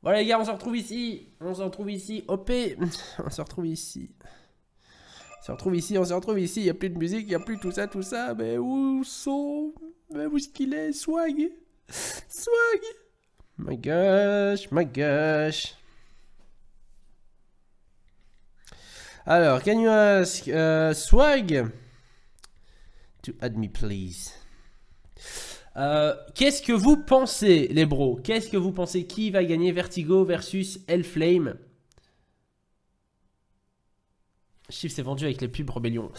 Voilà les gars, on se retrouve ici. On se retrouve ici. OP. On se retrouve ici. On se retrouve ici, on se retrouve ici. Il n'y a plus de musique, il n'y a plus tout ça, tout ça. Mais où sont... Mais où est-ce qu'il est? Swag. Swag. My gosh, my gosh. Alors, can you ask Swag to add me please? Qu'est-ce que vous pensez, les bros? Qu'est-ce que vous pensez? Qui va gagner Vertigo versus Hellflame? Shift s'est vendu avec les pubs Rebellion.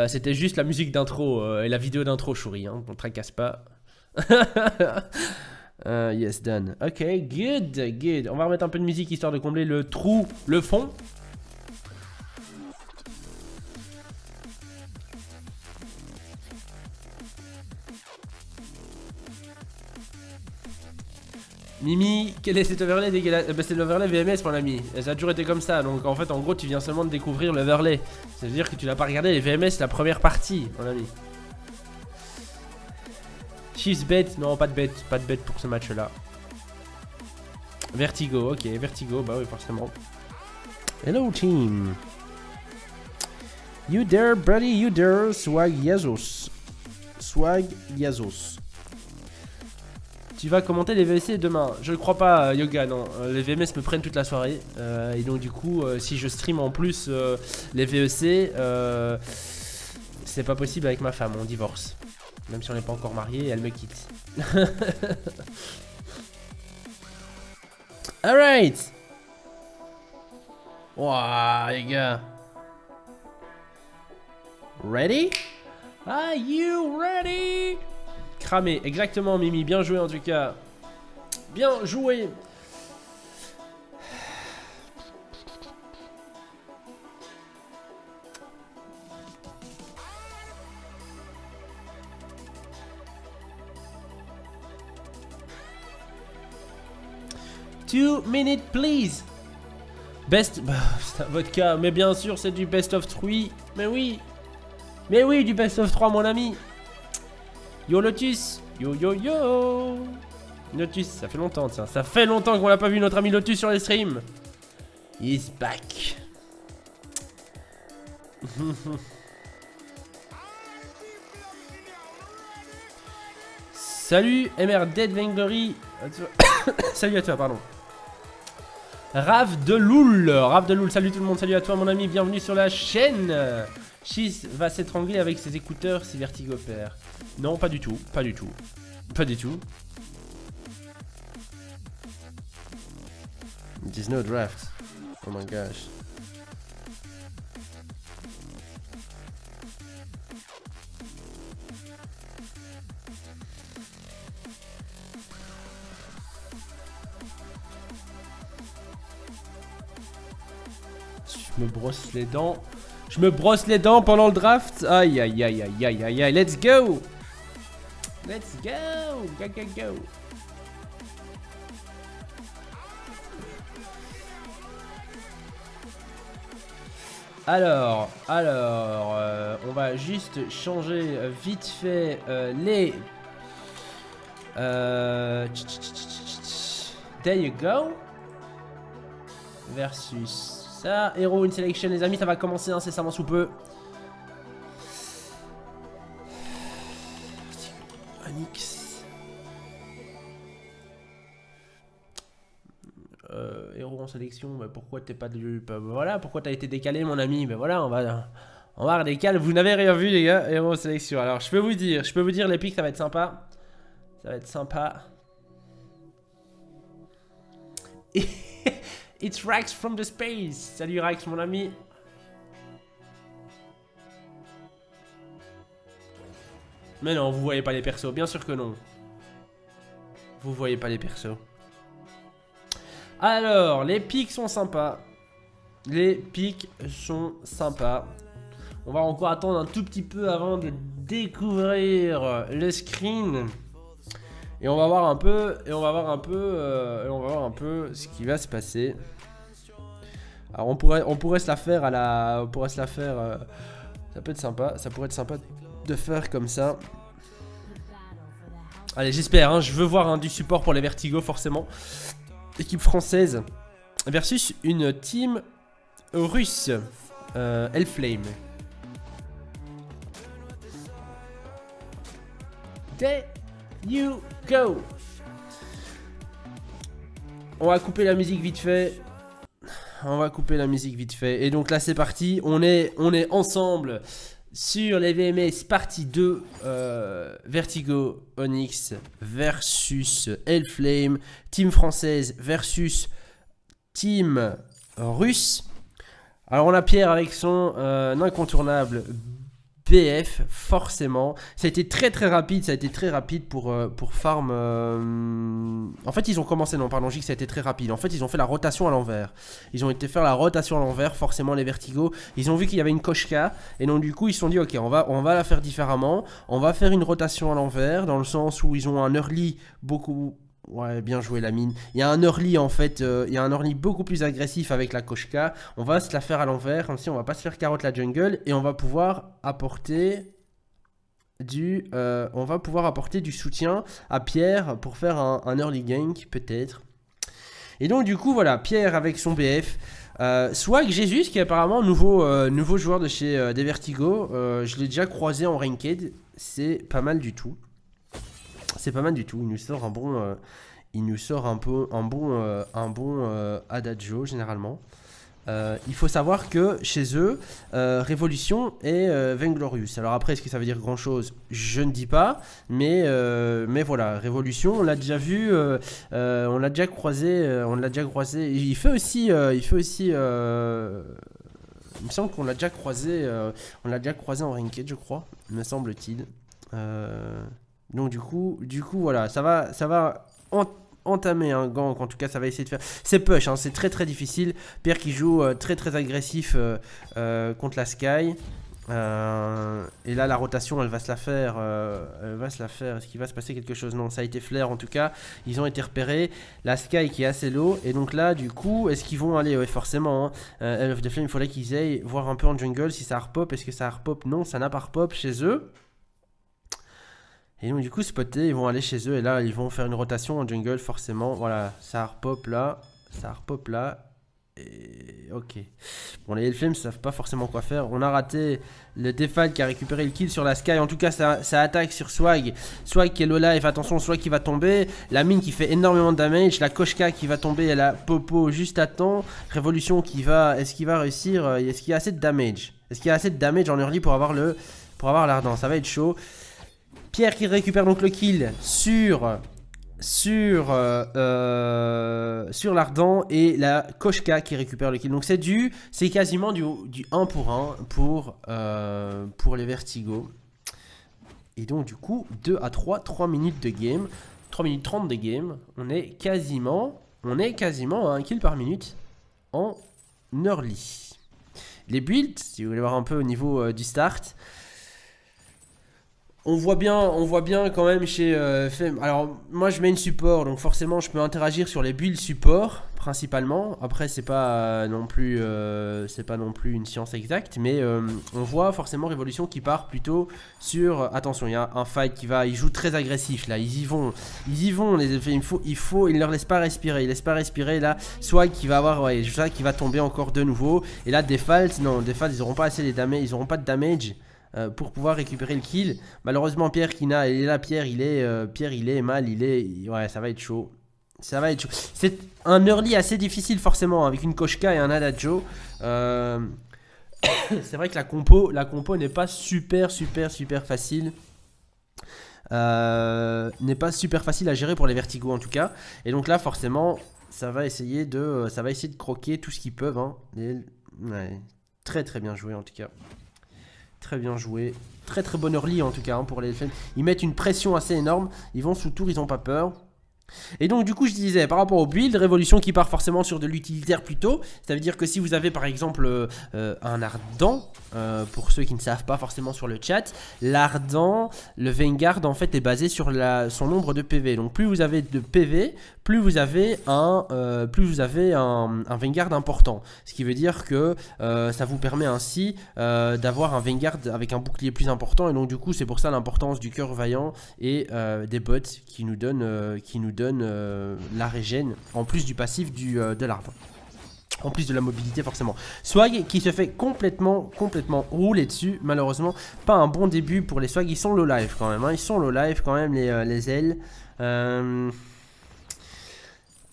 C'était juste la musique d'intro et la vidéo d'intro, Chouri. Hein, on ne tracasse pas. Yes, done. Ok, good, good. On va remettre un peu de musique histoire de combler le trou, le fond. Mimi, quel est cet overlay dégueulasse? C'est l'overlay VMS mon ami, ça a toujours été comme ça, donc en fait en gros tu viens seulement de découvrir l'overlay. Ça veut dire que tu n'as pas regardé les VMS la première partie mon ami. Chiefs bet, non pas de bet pour ce match là. Vertigo, ok, Vertigo, bah oui forcément. Hello team. You there buddy, you there, Swag Yazos. Swag Yazos. Tu vas commenter les VEC demain? Je ne crois pas, Yoga, non. Les VMS me prennent toute la soirée. Et donc, du coup, si je stream en plus les VEC, c'est pas possible avec ma femme. On divorce. Même si on n'est pas encore marié, elle me quitte. Alright! Wouah, les gars. Ready? Are you ready? Cramé, exactement Mimi, bien joué en tout cas. Bien joué. Two minutes please. Best, bah, c'est un vodka, mais bien sûr c'est du best of 3. Mais oui. Mais oui, du best of 3 mon ami. Yo Lotus, yo yo yo. Lotus, ça fait longtemps tiens, ça fait longtemps qu'on l'a pas vu notre ami Lotus sur les streams. He's back. Salut MR Dead Venglory. Salut à toi, pardon. Rav de Loul, salut tout le monde, salut à toi mon ami, bienvenue sur la chaîne. Shiz va s'étrangler avec ses écouteurs si Vertigo perd. Non, pas du tout, pas du tout. Pas du tout. There's no draft. Oh my gosh. Je me brosse les dents. Je me brosse les dents pendant le draft. Aïe aïe aïe aïe aïe aïe aïe. Let's go. Let's go. Go go go. Alors, on va juste changer vite fait les... There you go. Versus ça. Hero in selection les amis, ça va commencer incessamment sous peu. Onyx. Héros en sélection, bah pourquoi t'es pas de... Bah voilà, pourquoi t'as été décalé mon ami? Bah voilà, on va redécaler. Vous n'avez rien vu les gars, héros en sélection. Alors je peux vous dire les pics, ça va être sympa. Ça va être sympa. It's Rax from the space. Salut Rax mon ami. Mais non, vous voyez pas les persos, bien sûr que non. Vous voyez pas les persos. Alors, les pics sont sympas. Les pics sont sympas. On va encore attendre un tout petit peu avant de découvrir le screen. Et on va voir un peu, ce qui va se passer. Alors on pourrait se la faire à la, ça peut être sympa, ça pourrait être sympa de faire comme ça. Allez, j'espère, hein, je veux voir du support pour les Vertigo forcément. équipe française versus une team russe, Hellflame. There you go. On va couper la musique vite fait. Et donc là c'est parti. On est ensemble sur les VMS partie 2. Vertigo Onyx versus Hellflame. Team française versus team russe. Alors on a Pierre avec son incontournable BF, forcément. Ça a été très rapide pour farm. En fait ils ont commencé, non pardon, je dis que ça a été très rapide. En fait ils ont fait la rotation à l'envers. Ils ont été faire la rotation à l'envers, forcément les Vertigo. Ils ont vu qu'il y avait une Koshka. Et donc du coup ils se sont dit ok, on va la faire différemment. On va faire une rotation à l'envers, dans le sens où ils ont un early beaucoup... Ouais, bien joué la mine. Il y a un early en fait, il y a un early beaucoup plus agressif avec la Koshka. On va se la faire à l'envers, comme si on va pas se faire carotte la jungle. Et on va pouvoir apporter du soutien à Pierre pour faire un early gank peut-être. Et donc du coup voilà, Pierre avec son BF. Swag Jesus qui est apparemment nouveau joueur de chez des Vertigo. Je l'ai déjà croisé en ranked. C'est pas mal du tout. Il nous sort un bon, un bon Adagio généralement. Il faut savoir que chez eux, Révolution est Vainglorious. Alors après, est-ce que ça veut dire grand chose? Je ne dis pas, mais voilà, Révolution, on l'a déjà vu, on l'a déjà croisé, Il fait aussi, il me semble qu'on l'a déjà croisé, en ranked, je crois, me semble-t-il. Donc du coup voilà, ça va entamer un gank, en tout cas ça va essayer de faire. C'est push, hein, c'est très difficile. Pierre qui joue très agressif contre la Sky. Et là la rotation elle va se la faire. Est-ce qu'il va se passer quelque chose? Non, ça a été flair en tout cas. Ils ont été repérés. La Sky qui est assez low. Et donc là du coup, est-ce qu'ils vont aller? Ouais, forcément. Hein. Hell of the Flame, il faudrait qu'ils aillent voir un peu en jungle si ça repop. Est-ce que ça repop? Non, ça n'a pas repop chez eux. Et donc du coup spoté, ils vont aller chez eux et là ils vont faire une rotation en jungle forcément. Voilà, ça repop là. Et ok. Bon, les Hellflames savent pas forcément quoi faire. On a raté le Defal qui a récupéré le kill sur la Sky. En tout cas ça attaque sur Swag. Swag qui est low life, attention, Swag qui va tomber. La mine qui fait énormément de damage. La Koshka qui va tomber, elle a Popo juste à temps. Révolution qui va... Est-ce qu'il va réussir? Est-ce qu'il y a assez de damage? Est-ce qu'il y a assez de damage en early pour avoir l'ardent? Ça va être chaud. Pierre qui récupère donc le kill sur l'ardent et la Koshka qui récupère le kill. Donc c'est quasiment du 1 pour 1 pour les Vertigo. Et donc du coup 2 à 3 minutes de game, 3 minutes 30 de game. On est quasiment à 1 kill par minute en early. Les builds, si vous voulez voir un peu au niveau du start. On voit bien quand même chez Fem. Alors moi je mets une support, donc forcément je peux interagir sur les builds support principalement. Après c'est pas non plus une science exacte, mais on voit forcément Révolution qui part plutôt sur... Attention, il y a un fight il joue très agressif là. Ils y vont les effets. Il leur laisse pas respirer. Il laisse pas respirer là. Swag qui va avoir Swag qui va tomber encore de nouveau. Et là Default, ils auront pas assez les damage, ils auront pas de damage. Pour pouvoir récupérer le kill. Malheureusement Pierre il est là. Pierre il est mal. Ouais, ça va être chaud. C'est un early assez difficile forcément, avec une Koshka et un Adagio. C'est vrai que la compo n'est pas super facile. N'est pas super facile à gérer pour les Vertigo en tout cas. Et donc là forcément ça va essayer de croquer tout ce qu'ils peuvent, hein. Ouais, très bien joué en tout cas. Très bien joué. Très bon early en tout cas, hein, pour les Hellflames. Ils mettent une pression assez énorme. Ils vont sous tour, ils n'ont pas peur. Et donc du coup je disais par rapport au build, Révolution qui part forcément sur de l'utilitaire plutôt. Ça veut dire que si vous avez par exemple un ardent, pour ceux qui ne savent pas forcément sur le chat, l'ardent, le Vanguard en fait est basé sur son nombre de PV. Donc plus vous avez de PV, plus vous avez un Vanguard important. Ce qui veut dire que ça vous permet ainsi d'avoir un Vanguard avec un bouclier plus important. Et donc du coup c'est pour ça l'importance du cœur vaillant et des bots qui nous donnent donne la régène, en plus du passif de l'arbre. En plus de la mobilité forcément. Swag qui se fait complètement rouler dessus. Malheureusement, pas un bon début pour les Swag. Ils sont low life quand même. Hein. Ils sont low life quand même les ailes.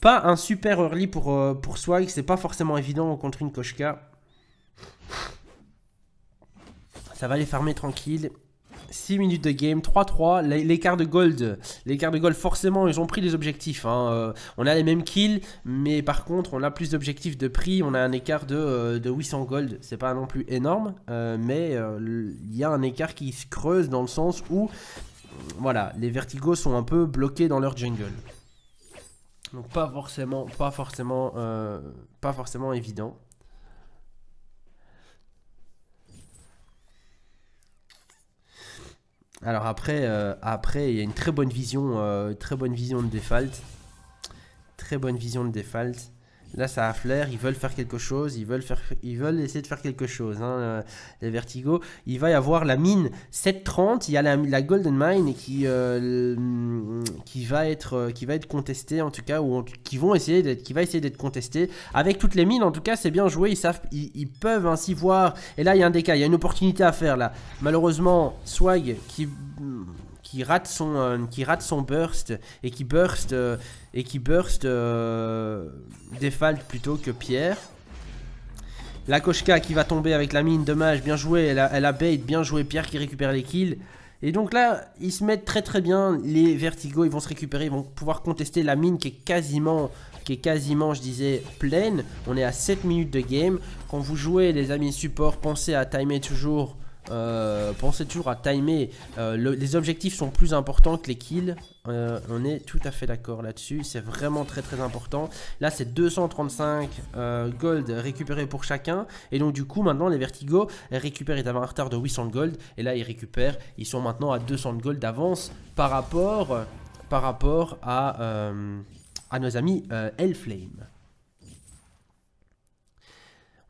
Pas un super early pour Swag. C'est pas forcément évident contre une Koshka. Ça va les farmer tranquille. 6 minutes de game, 3-3, l'écart de gold. L'écart de gold, forcément, ils ont pris les objectifs. Hein. On a les mêmes kills, mais par contre, on a plus d'objectifs de prix. On a un écart de 800 gold. C'est pas non plus énorme, mais il y a un écart qui se creuse dans le sens où, voilà, les Vertigo sont un peu bloqués dans leur jungle. Donc pas forcément évident. Alors après, il y a une très bonne vision de Default. Très bonne vision de Default. Là, ça a flair, ils veulent faire quelque chose, ils veulent essayer de faire quelque chose, hein, les Vertigo. Il va y avoir la mine 730, il y a la Golden Mine qui va être contestée, en tout cas, qui va essayer d'être contestée. Avec toutes les mines, en tout cas, c'est bien joué, ils peuvent ainsi voir. Et là, il y a un décal, il y a une opportunité à faire là. Malheureusement, Swag qui rate son burst et qui burst Default plutôt que Pierre. La Koshka qui va tomber avec la mine, dommage, bien joué, elle a bait, bien joué, Pierre qui récupère les kills. Et donc là, ils se mettent très bien, les Vertigo, ils vont se récupérer, ils vont pouvoir contester la mine qui est quasiment, je disais, pleine. On est à 7 minutes de game. Quand vous jouez, les amis support, pensez à timer toujours. À timer. Les objectifs sont plus importants que les kills. On est tout à fait d'accord là-dessus. C'est vraiment très important. Là, c'est 235 gold récupérés pour chacun. Et donc, du coup, maintenant, les Vertigo récupèrent. Ils avaient un retard de 800 gold. Et là, ils récupèrent. Ils sont maintenant à 200 gold d'avance par rapport à nos amis Hellflame.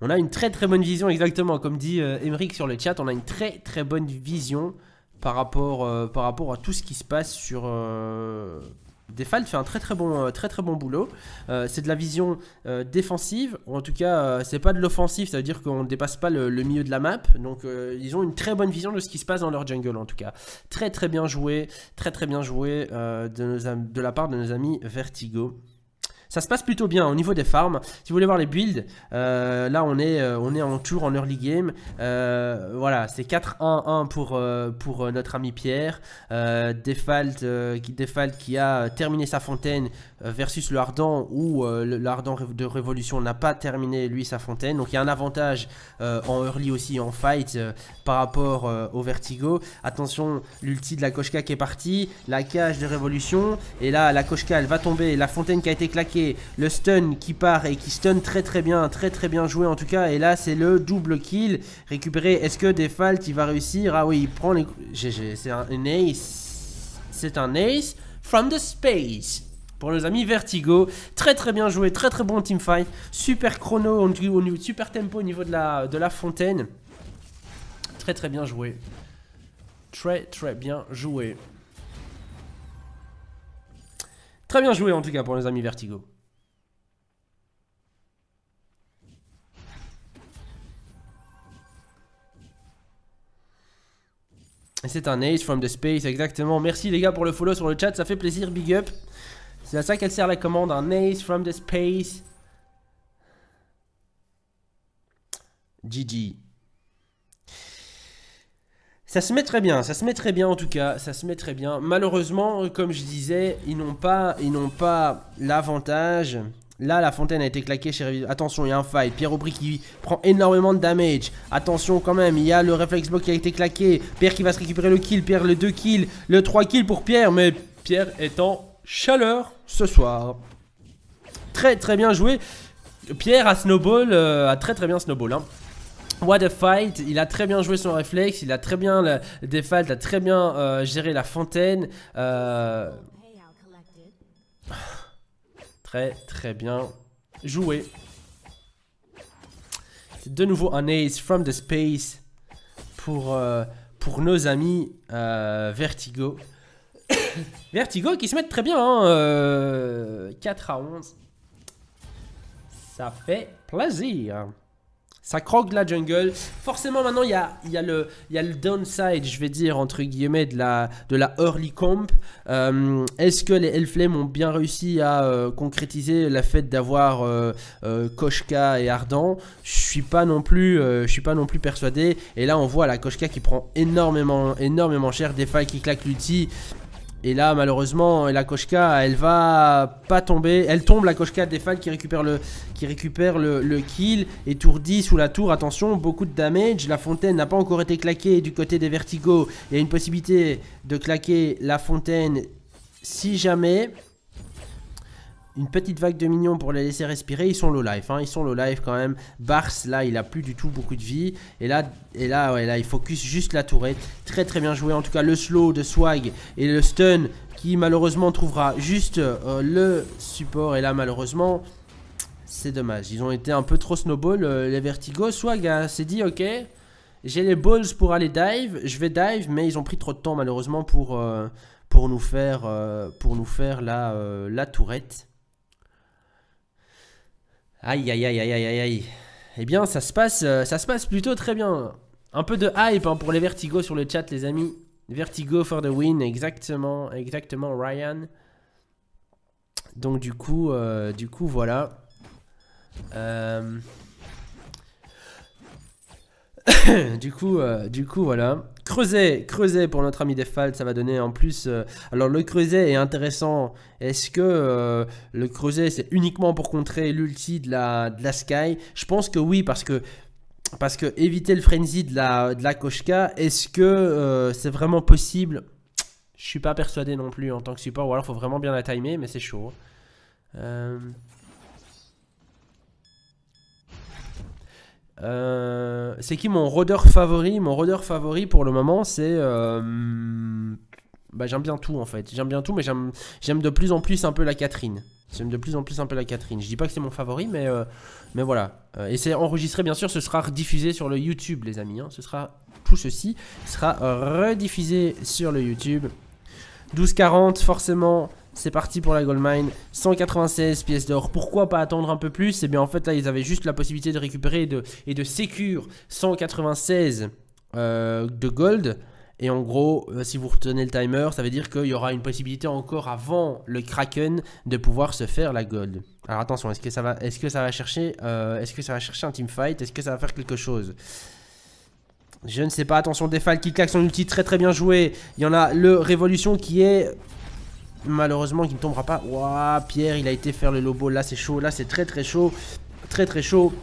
On a une très bonne vision, exactement, comme dit Emeric sur le chat, on a une très bonne vision par rapport à tout ce qui se passe sur... Default fait un très bon boulot. C'est de la vision défensive, ou en tout cas, c'est pas de l'offensive, ça veut dire qu'on ne dépasse pas le milieu de la map. Donc, ils ont une très bonne vision de ce qui se passe dans leur jungle, en tout cas. Très bien joué, de la part de nos amis Vertigo. Ça se passe plutôt bien au niveau des farms. Si vous voulez voir les builds, là on est en tour en early game. Voilà, c'est 4-1-1 pour notre ami Pierre. Default qui a terminé sa fontaine versus le Ardent, où le Ardent de Révolution n'a pas terminé lui sa fontaine. Donc il y a un avantage en early aussi, en fight, par rapport au Vertigo. Attention, l'ulti de la Koshka qui est partie, la cage de Révolution. Et là, la Koshka elle va tomber, la fontaine qui a été claquée. Le stun qui part et qui stun très bien joué en tout cas. Et là c'est le double kill récupéré. Est-ce que Default il va réussir? Ah oui, il prend les... GG, c'est un ace. C'est un ace from the space pour nos amis Vertigo. Très bien joué, très bon teamfight. Super chrono, super tempo au niveau de la fontaine. Très bien joué. Très bien joué. Très bien joué en tout cas pour nos amis Vertigo. C'est un ace from the space, exactement. Merci les gars pour le follow sur le chat, ça fait plaisir, big up. C'est à ça qu'elle sert la commande, un ace from the space. GG. Ça se met très bien en tout cas, ça se met très bien. Malheureusement, comme je disais, ils n'ont pas l'avantage. Là, la fontaine a été claquée chez Révolution. Attention, il y a un fight. Pierre Aubry qui prend énormément de damage. Attention quand même, il y a le réflex block qui a été claqué. Pierre qui va se récupérer le kill. Pierre le 2 kills, le 3 kills pour Pierre. Mais Pierre est en chaleur ce soir. Très bien joué. Pierre a snowball, a très bien snowball. Hein. What a fight, il a très bien joué son réflexe, il a très bien Default, a très bien géré la fontaine. Très bien joué. C'est de nouveau un ace from the space pour nos amis Vertigo. Vertigo qui se mettent très bien, hein, 4 à 11. Ça fait plaisir. Ça croque de la jungle. Forcément, maintenant, il y a le downside, je vais dire, entre guillemets, de la early comp. Est-ce que les Hellflame ont bien réussi à concrétiser le fait d'avoir Koshka et Ardent? Je suis pas non plus persuadé. Et là, on voit la Koshka qui prend énormément cher. Defal qui claque l'ulti. Et là, malheureusement, la Koshka, elle va pas tomber. Elle tombe, la Koshka Defal qui récupère le kill. Étourdi sous la tour, attention, beaucoup de damage. La fontaine n'a pas encore été claquée du côté des Vertigo. Il y a une possibilité de claquer la fontaine si jamais. Une petite vague de minions pour les laisser respirer. Ils sont low life, hein, ils sont low life quand même. Bars, là, il a plus du tout beaucoup de vie. Et là, il focus juste la tourette. Très bien joué. En tout cas, le slow de Swag et le stun qui malheureusement trouvera juste le support. Et là, malheureusement, c'est dommage. Ils ont été un peu trop snowball, les Vertigo. Swag s'est dit, ok, j'ai les balls pour aller dive. Je vais dive, mais ils ont pris trop de temps malheureusement pour nous faire la tourette. Aïe. Eh bien, ça se passe plutôt très bien. Un peu de hype hein, pour les Vertigo sur le chat, les amis. Vertigo for the win, exactement, Ryan. Donc du coup, voilà. Du coup, voilà. Creuset pour notre ami Defal, ça va donner en plus. Alors le creuset est intéressant. Est-ce que le creuset c'est uniquement pour contrer l'ulti de la Sky? Je pense que oui, parce que éviter le frenzy de la Koshka, est-ce que c'est vraiment possible? Je suis pas persuadé non plus en tant que support, ou alors faut vraiment bien la timer, mais c'est chaud. C'est qui mon rôdeur favori? Mon rôdeur favori pour le moment c'est j'aime bien tout en fait. J'aime bien tout, mais j'aime de plus en plus un peu la Catherine. Je dis pas que c'est mon favori, mais voilà. Et c'est enregistré bien sûr, ce sera rediffusé sur le YouTube les amis, hein. Tout ceci sera rediffusé sur le YouTube. 12,40 forcément. C'est parti pour la Goldmine, 196 pièces d'or. Pourquoi pas attendre un peu plus? Et bien en fait là ils avaient juste la possibilité de récupérer et de sécure 196 de gold. Et en gros, si vous retenez le timer, ça veut dire qu'il y aura une possibilité encore avant le Kraken de pouvoir se faire la gold. Alors attention, est-ce que ça va chercher un teamfight? Est-ce que ça va faire quelque chose? Je ne sais pas. Attention, Defal qui claque son ulti, très bien joué. Il y en a le Révolution qui est malheureusement qui ne tombera pas. Ouah, Pierre il a été faire le lobo. Là c'est chaud, là c'est très chaud. Très chaud.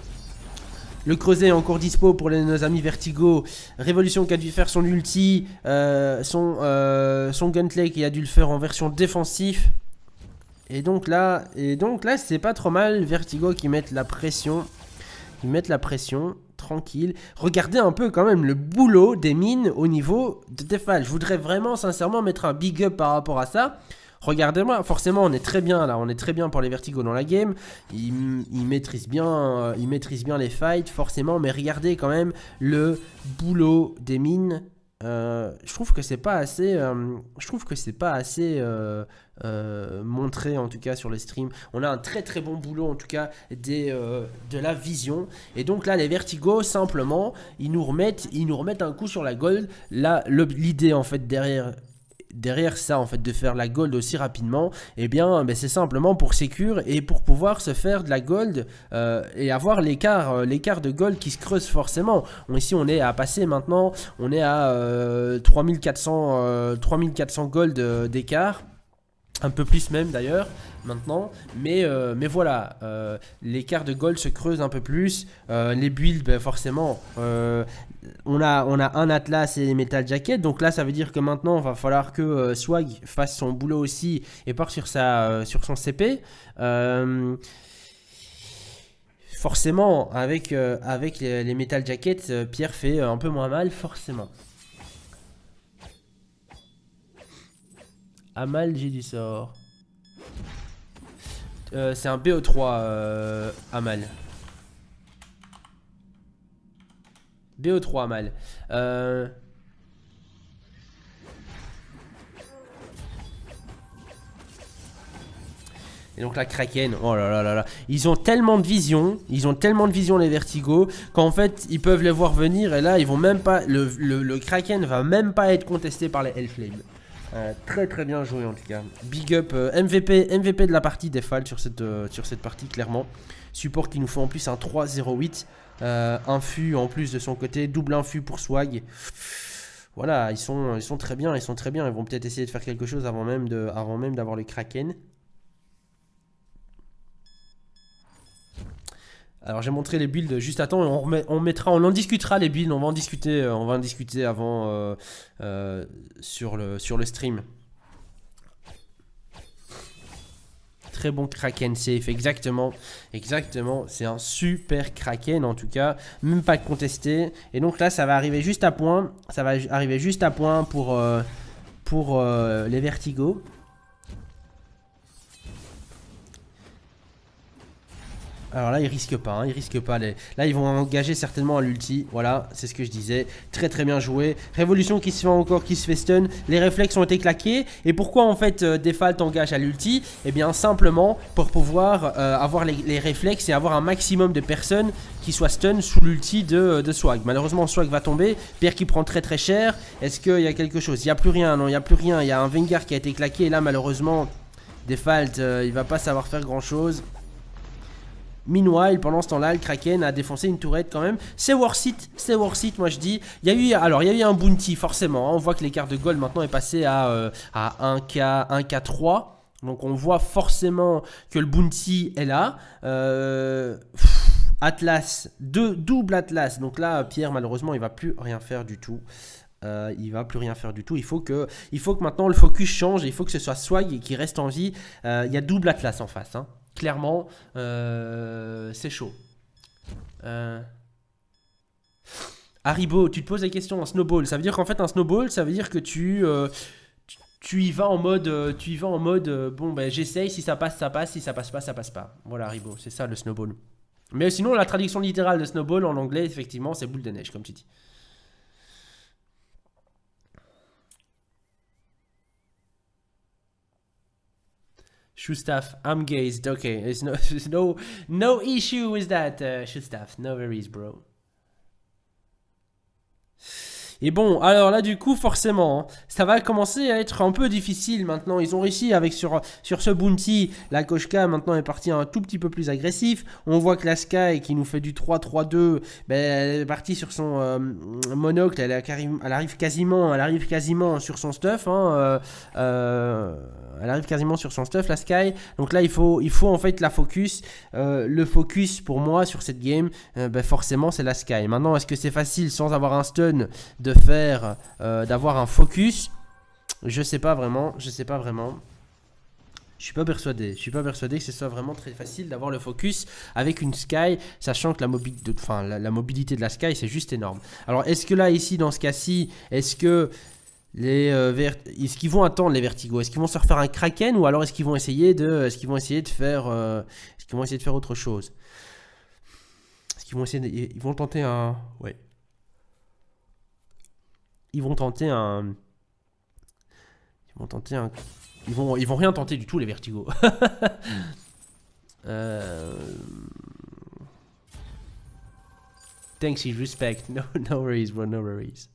Le creuset est encore dispo pour nos amis Vertigo. Révolution qui a dû faire son ulti, son gunplay qui a dû le faire en version défensif. Et donc là c'est pas trop mal. Vertigo qui mettent la pression. Tranquille. Regardez un peu quand même le boulot des mines au niveau de Defal. Je voudrais vraiment sincèrement mettre un big up par rapport à ça. Regardez-moi, forcément on est très bien là, on est très bien pour les Vertigo dans la game. Ils maîtrisent bien les fights forcément, mais regardez quand même le boulot des mines. Je trouve que c'est pas assez, montré en tout cas sur les streams. On a un très bon boulot en tout cas de la vision. Et donc là les Vertigo simplement ils nous remettent un coup sur la gold. Là l'idée en fait derrière ça en fait de faire la gold aussi rapidement, et bien c'est simplement pour sécure et pour pouvoir se faire de la gold et avoir l'écart de gold qui se creuse forcément. Ici on est à passer maintenant, on est à 3400 gold d'écart, un peu plus même d'ailleurs maintenant, mais voilà, l'écart de gold se creuse un peu plus. Les builds forcément on a un Atlas et les Metal Jacket, donc là ça veut dire que maintenant il va falloir que Swag fasse son boulot aussi et part sur son CP. Forcément avec les Metal Jacket, Pierre fait un peu moins mal forcément. Amal, j'ai du sort. C'est un BO3 Amal. BO3 Amal. Et donc la Kraken, oh là là là là. Ils ont tellement de vision, les Vertigo, qu'en fait ils peuvent les voir venir et là ils vont même pas, le Kraken va même pas être contesté par les Hellflame. Très très bien joué en tout cas. Big up, MVP de la partie Defalt sur cette partie clairement. Support qui nous fait en plus un 3-0-8. Infu en plus de son côté, double infu pour Swag. Voilà, ils sont très bien, ils vont peut-être essayer de faire quelque chose avant même d'avoir le Kraken. Alors j'ai montré les builds juste à temps, on en discutera les builds, on va en discuter avant sur le stream. Très bon Kraken safe, exactement, c'est un super Kraken en tout cas, même pas contesté. Et donc là ça va arriver juste à point, pour les Vertigo. Alors là, ils risquent pas. Là, ils vont engager certainement à l'ulti. Voilà, c'est ce que je disais. Très très bien joué. Révolution qui se fait encore, qui se fait stun. Les réflexes ont été claqués. Et pourquoi en fait Defalt engage à l'ulti? Eh bien simplement pour pouvoir avoir les réflexes et avoir un maximum de personnes qui soient stun sous l'ulti de Swag. Malheureusement, Swag va tomber. Pierre qui prend très très cher. Est-ce qu'il y a quelque chose? Il n'y a plus rien. Non, il n'y a plus rien. Il y a un Vengar qui a été claqué. Et là, malheureusement, Defalt, il va pas savoir faire grand chose. Meanwhile, pendant ce temps-là, le Kraken a défoncé une tourette quand même. C'est worth it, moi je dis. Il y a eu un bounty, forcément. Hein. On voit que l'écart de gold maintenant est passé à 1K3. Donc on voit forcément que le bounty est là. Atlas, double Atlas. Donc là, Pierre, malheureusement, il va plus rien faire du tout. Il faut que maintenant le focus change. Il faut que ce soit Swag qui reste en vie. Il y a double Atlas en face. Hein. Clairement, c'est chaud. Haribo, tu te poses la question, un snowball. Ça veut dire qu'en fait, un snowball, ça veut dire que tu y vas en mode, bon, ben j'essaye, si ça passe, ça passe, si ça passe pas, ça passe pas. Voilà, Haribo, c'est ça le snowball. Mais sinon, la traduction littérale de snowball en anglais, effectivement, c'est boule de neige, comme tu dis. Shoestaff, I'm gazed. Okay, there's no issue with that, Shoestaff. No worries, bro. Et bon, alors là du coup forcément, hein, ça va commencer à être un peu difficile maintenant. Ils ont réussi avec sur ce bounty, la Koshka maintenant est partie un tout petit peu plus agressif. On voit que la Sky qui nous fait du 3-3-2, ben, elle est partie sur son monocle, elle arrive quasiment sur son stuff. Hein, elle arrive quasiment sur son stuff, la Sky. Donc là il faut en fait la focus. Le focus pour moi sur cette game, ben, forcément c'est la Sky. Maintenant est-ce que c'est facile sans avoir un stun d'avoir un focus? Je sais pas vraiment. Je suis pas persuadé que ce soit vraiment très facile d'avoir le focus avec une Sky, sachant que la mobilité de la Sky c'est juste énorme. Alors est-ce que là ici dans ce cas-ci, est-ce que est-ce qu'ils vont attendre les Vertigo? Est-ce qu'ils vont se refaire un Kraken ou alors est-ce qu'ils vont essayer de faire autre chose? Est-ce qu'ils vont ils vont tenter un ils vont rien tenter du tout les Vertigo. Thanks, respect. No worries, bro, no worries.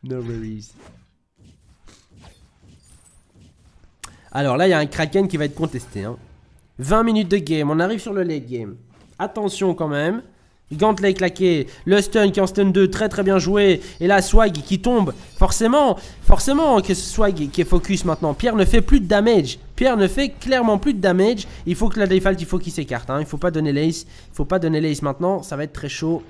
No worries. Alors là, il y a un Kraken qui va être contesté. Hein. 20 minutes de game, on arrive sur le late game. Attention quand même. Gantley claqué, le stun qui est en stun 2, très très bien joué. Et là, Swag qui tombe. Forcément que Swag qui est focus maintenant. Pierre ne fait plus de damage. Pierre ne fait clairement plus de damage. Il faut que la Defalt, il faut qu'il s'écarte. Hein. Il faut pas donner l'ace. Maintenant, ça va être très chaud.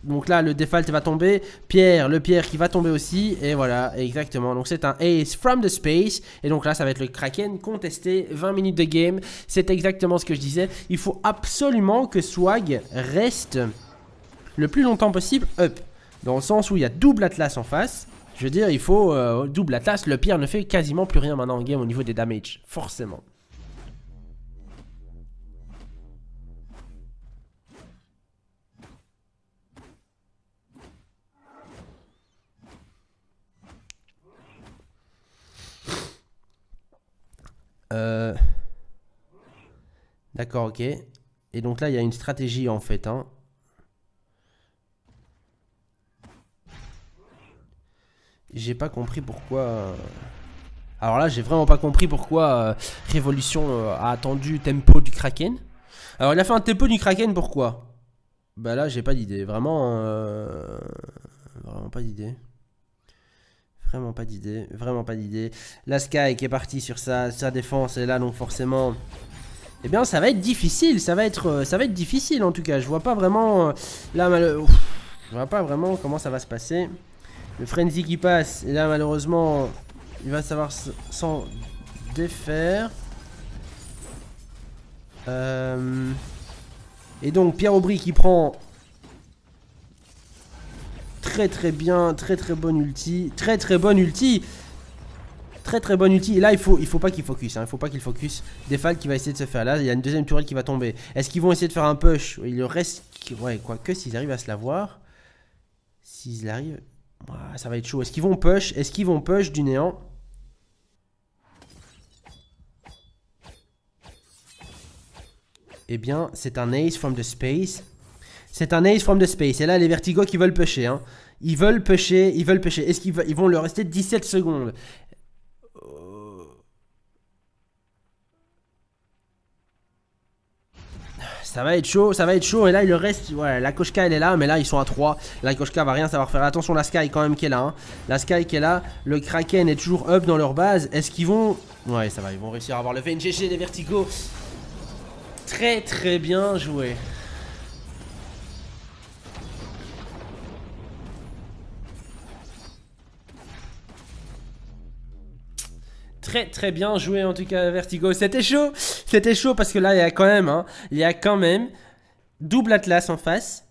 Donc là, le Defalt va tomber. Le Pierre qui va tomber aussi. Et voilà, exactement. Donc c'est un ace from the space. Et donc là, ça va être le Kraken contesté. 20 minutes de game. C'est exactement ce que je disais. Il faut absolument que Swag reste le plus longtemps possible up. Dans le sens où il y a double Atlas en face. Je veux dire, il faut double Atlas. Le Pierre ne fait quasiment plus rien maintenant en game au niveau des damage. Forcément. D'accord, ok. Et donc là, il y a une stratégie en fait. Hein. J'ai pas compris pourquoi... Alors là, j'ai vraiment pas compris pourquoi Révolution a attendu tempo du Kraken. Alors il a fait un tempo du Kraken, pourquoi? Bah là, j'ai pas d'idée. Vraiment... Vraiment pas d'idée. Vraiment pas d'idée. Vraiment pas d'idée. La Sky qui est partie sur sa défense, elle est là, donc forcément... Eh bien, ça va être difficile. Ça va être difficile en tout cas. Je vois pas vraiment... là, je vois pas vraiment comment ça va se passer. Le Frenzy qui passe. Et là, malheureusement, il va savoir s'en défaire. Et donc, Pierre Aubry qui prend... Très très bien, très très bonne ulti. Très très bonne ulti. Très très bonne ulti. Et là, il faut pas qu'il focus. Hein. Il faut pas qu'il focus. Defal qui va essayer de se faire. Là, il y a une deuxième tourelle qui va tomber. Est-ce qu'ils vont essayer de faire un push? Il reste... Ouais, quoique, s'ils arrivent à se l'avoir. S'ils arrivent... Ouais, ça va être chaud. Est-ce qu'ils vont push? Est-ce qu'ils vont push du néant? Eh bien, c'est un ace from the space. C'est un ace from the space. Et là, les Vertigo qui veulent pusher. Hein. Ils veulent pusher. Ils veulent pusher. Est-ce qu'ils vont leur rester 17 secondes? Ça va être chaud, ça va être chaud. Et là, il leur reste... Ouais, la Koshka, elle est là. Mais là, ils sont à 3. La Koshka va rien savoir faire. Attention, la Sky quand même qui est là. Hein. La Sky qui est là. Le Kraken est toujours up dans leur base. Est-ce qu'ils vont... Ouais, ça va. Ils vont réussir à avoir le VNGG des Vertigo. Très, très bien joué. Très très bien joué en tout cas Vertigo. C'était chaud parce que là il y a quand même, hein, il y a quand même double Atlas en face,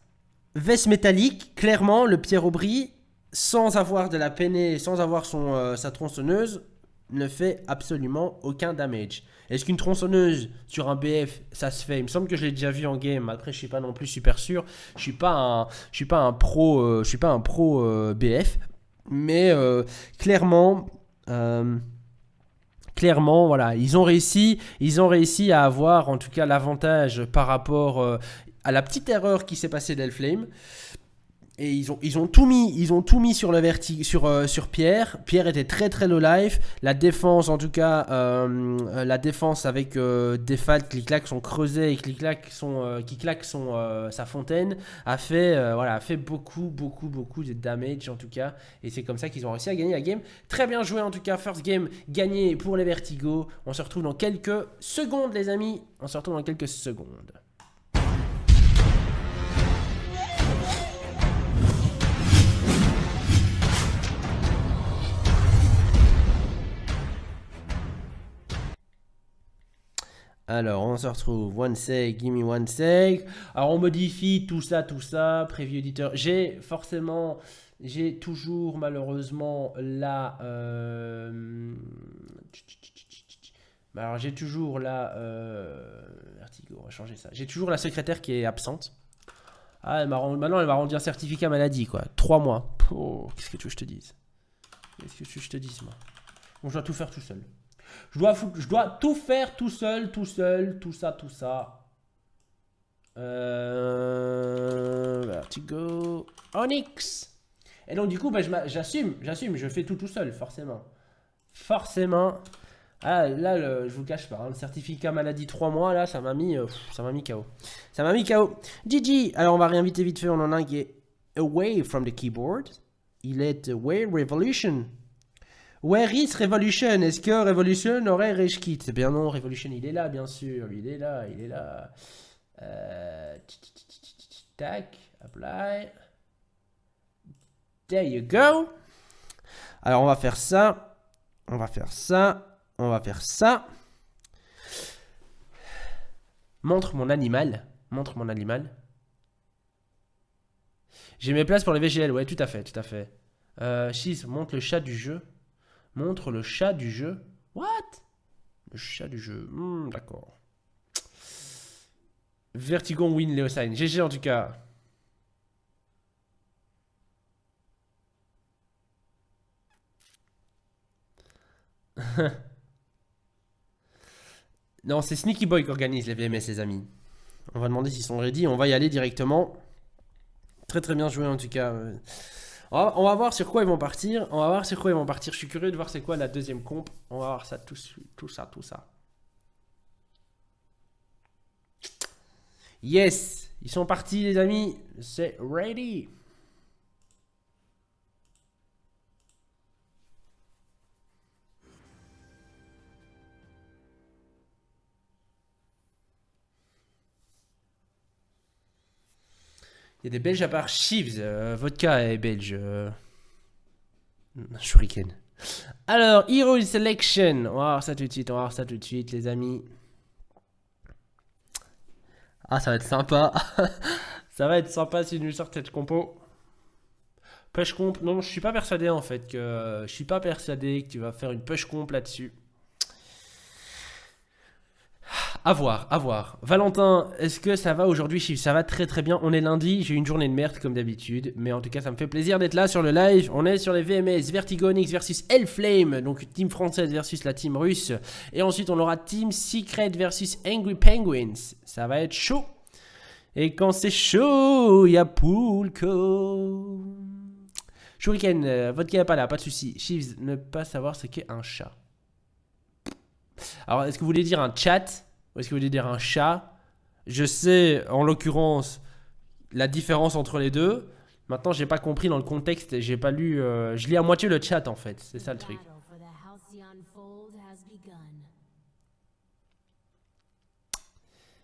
veste métallique, clairement le Pierre Aubry, sans avoir de la peinée, sans avoir sa tronçonneuse, ne fait absolument aucun damage. Est-ce qu'une tronçonneuse sur un BF ça se fait? Il me semble que je l'ai déjà vu en game. Après je suis pas non plus super sûr. Je suis pas un pro, BF, mais clairement. Clairement, voilà, ils ont réussi à avoir en tout cas l'avantage par rapport à la petite erreur qui s'est passée d'Elflame. Et ils ont tout mis sur le sur Pierre. Pierre était très très low life. La défense en tout cas, la défense avec Defalt qui claque son creuset et qui claque sa fontaine a fait beaucoup de damage en tout cas. Et c'est comme ça qu'ils ont réussi à gagner la game. Très bien joué en tout cas. First game gagné pour les Vertigo. On se retrouve dans quelques secondes les amis. On se retrouve dans quelques secondes. Alors, on se retrouve. One sec, give me one sec. Alors, on modifie tout ça, preview editor. J'ai toujours malheureusement la. Alors, j'ai toujours la. Vertigo, on va changer ça. J'ai toujours la secrétaire qui est absente. Ah, maintenant, elle m'a rendu un certificat maladie, quoi. 3 mois. Oh, qu'est-ce que tu veux que je te dise? Qu'est-ce que tu veux que je te dise, moi? Bon, je dois tout faire tout seul. Je dois tout faire tout seul, tout ça. Vertigo. Onyx. Et donc du coup, bah, j'assume, je fais tout seul, forcément. Forcément. Ah, là, je vous le cache pas, hein, le certificat maladie 3 mois, là, ça m'a mis KO. Ça m'a mis KO. GG. Alors, on va réinviter vite fait, on en a un qui est away from the keyboard. Il est away Revolution. Where is Revolution? Est-ce que Revolution aurait Rage Kit? Eh bien non, Revolution il est là bien sûr, il est là. Tac, apply. There you go. Alors on va faire ça, on va faire ça. Montre mon animal. J'ai mes places pour les VGL, ouais, tout à fait. Cheese, montre le chat du jeu. Montre le chat du jeu. What? Le chat du jeu. D'accord. Vertigo win Leosign. GG en tout cas. Non, c'est Sneaky Boy qui organise les VMS, les amis. On va demander s'ils sont ready. On va y aller directement. Très très bien joué en tout cas. On va voir sur quoi ils vont partir. On va voir sur quoi ils vont partir. Je suis curieux de voir c'est quoi la deuxième comp. On va voir ça, tout ça. Yes, ils sont partis les amis. C'est ready. Il y a des Belges à part Chiefs. Vodka est belge. Shuriken. Alors, Hero Selection. On va voir ça tout de suite, les amis. Ah, ça va être sympa. Ça va être sympa si nous sortent cette compo. Push comp. Non, je suis pas persuadé en fait que. Je suis pas persuadé que tu vas faire une push comp là-dessus. À voir. Valentin, est-ce que ça va aujourd'hui? Ça va très très bien. On est lundi, j'ai une journée de merde comme d'habitude. Mais en tout cas, ça me fait plaisir d'être là sur le live. On est sur les VMS, Vertigo Onyx versus Hellflame. Donc team française versus la team russe. Et ensuite, on aura Team Secret versus Angry Penguins. Ça va être chaud. Et quand c'est chaud, il y a Poulko. Shuriken, vodka pas là, pas de soucis. Chiefs, ne pas savoir ce qu'est un chat. Alors, est-ce que vous voulez dire un chat? Ou est-ce que vous voulez dire un chat? Je sais, en l'occurrence, la différence entre les deux. Maintenant, j'ai pas compris dans le contexte. J'ai pas lu. Je lis à moitié le chat, en fait. C'est ça le truc.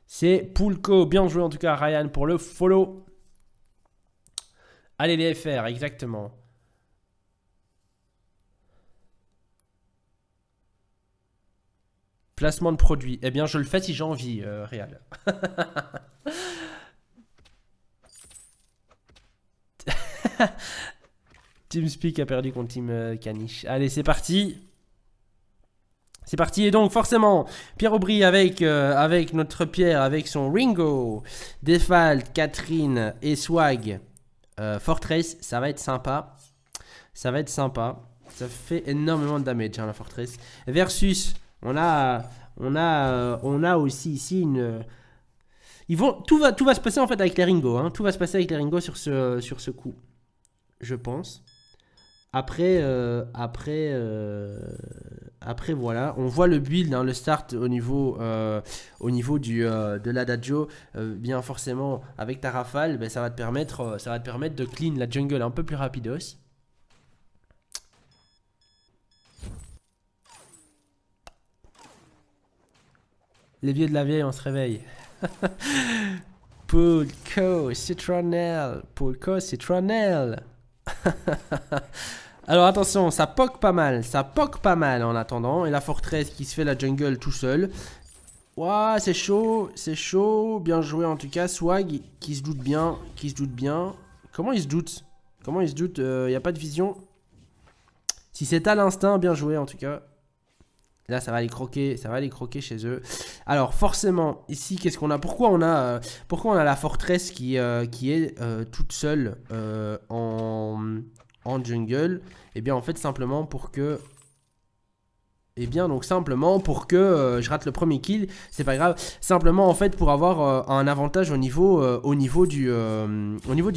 C'est Poulko. Bien joué, en tout cas, Ryan, pour le follow. Allez, les FR, exactement. Placement de produit. Eh bien, je le fais si j'ai envie, Réal. TeamSpeak a perdu contre Team Caniche. Allez, c'est parti. C'est parti. Et donc, forcément, Pierre Aubry avec notre Pierre, avec son Ringo, Default, Catherine et Swag, Fortress. Ça va être sympa. Ça va être sympa. Ça fait énormément de damage, hein, la Fortress. Versus... On a aussi ici une... tout va se passer en fait avec les Ringo. Hein. Tout va se passer avec les Ringo sur ce coup. Je pense. Après, voilà. On voit le build, hein, le start au niveau de l'Adagio. Bien forcément, avec ta rafale, ben, ça va te permettre de clean la jungle un peu plus rapidos. Les vieux de la vieille, on se réveille. Poulko, Citronelle. Alors attention, ça poke pas mal. En attendant. Et la Fortress qui se fait la jungle tout seul. Ouah, c'est chaud. Bien joué en tout cas. Swag qui se doute bien. Comment il se doute? Il n'y a pas de vision. Si c'est à l'instinct, bien joué en tout cas. Là, ça va aller croquer chez eux. Alors, forcément, ici, qu'est-ce qu'on a? Pourquoi on a la Fortress qui est toute seule en jungle? Eh bien, en fait, simplement pour que... je rate le premier kill, c'est pas grave. Simplement, en fait, pour avoir un avantage au niveau du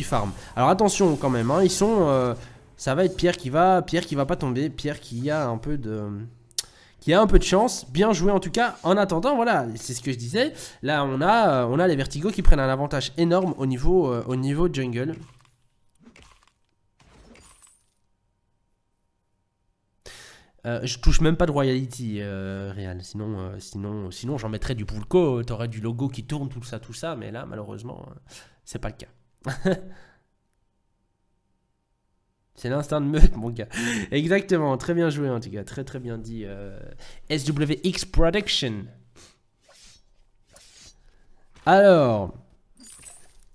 farm. Alors, attention quand même, hein, ils sont... ça va être Pierre qui va pas tomber. Pierre qui a un peu de chance. Bien joué en tout cas. En attendant, voilà, c'est ce que je disais. Là, on a les Vertigo qui prennent un avantage énorme au niveau jungle. Je touche même pas de royalty, Réal. Sinon j'en mettrais du Poulko. T'aurais du logo qui tourne, tout ça. Mais là, malheureusement, c'est pas le cas. C'est l'instinct de meute, mon gars. Exactement, très bien joué en tout cas. Très très bien dit. SWX Production. Alors,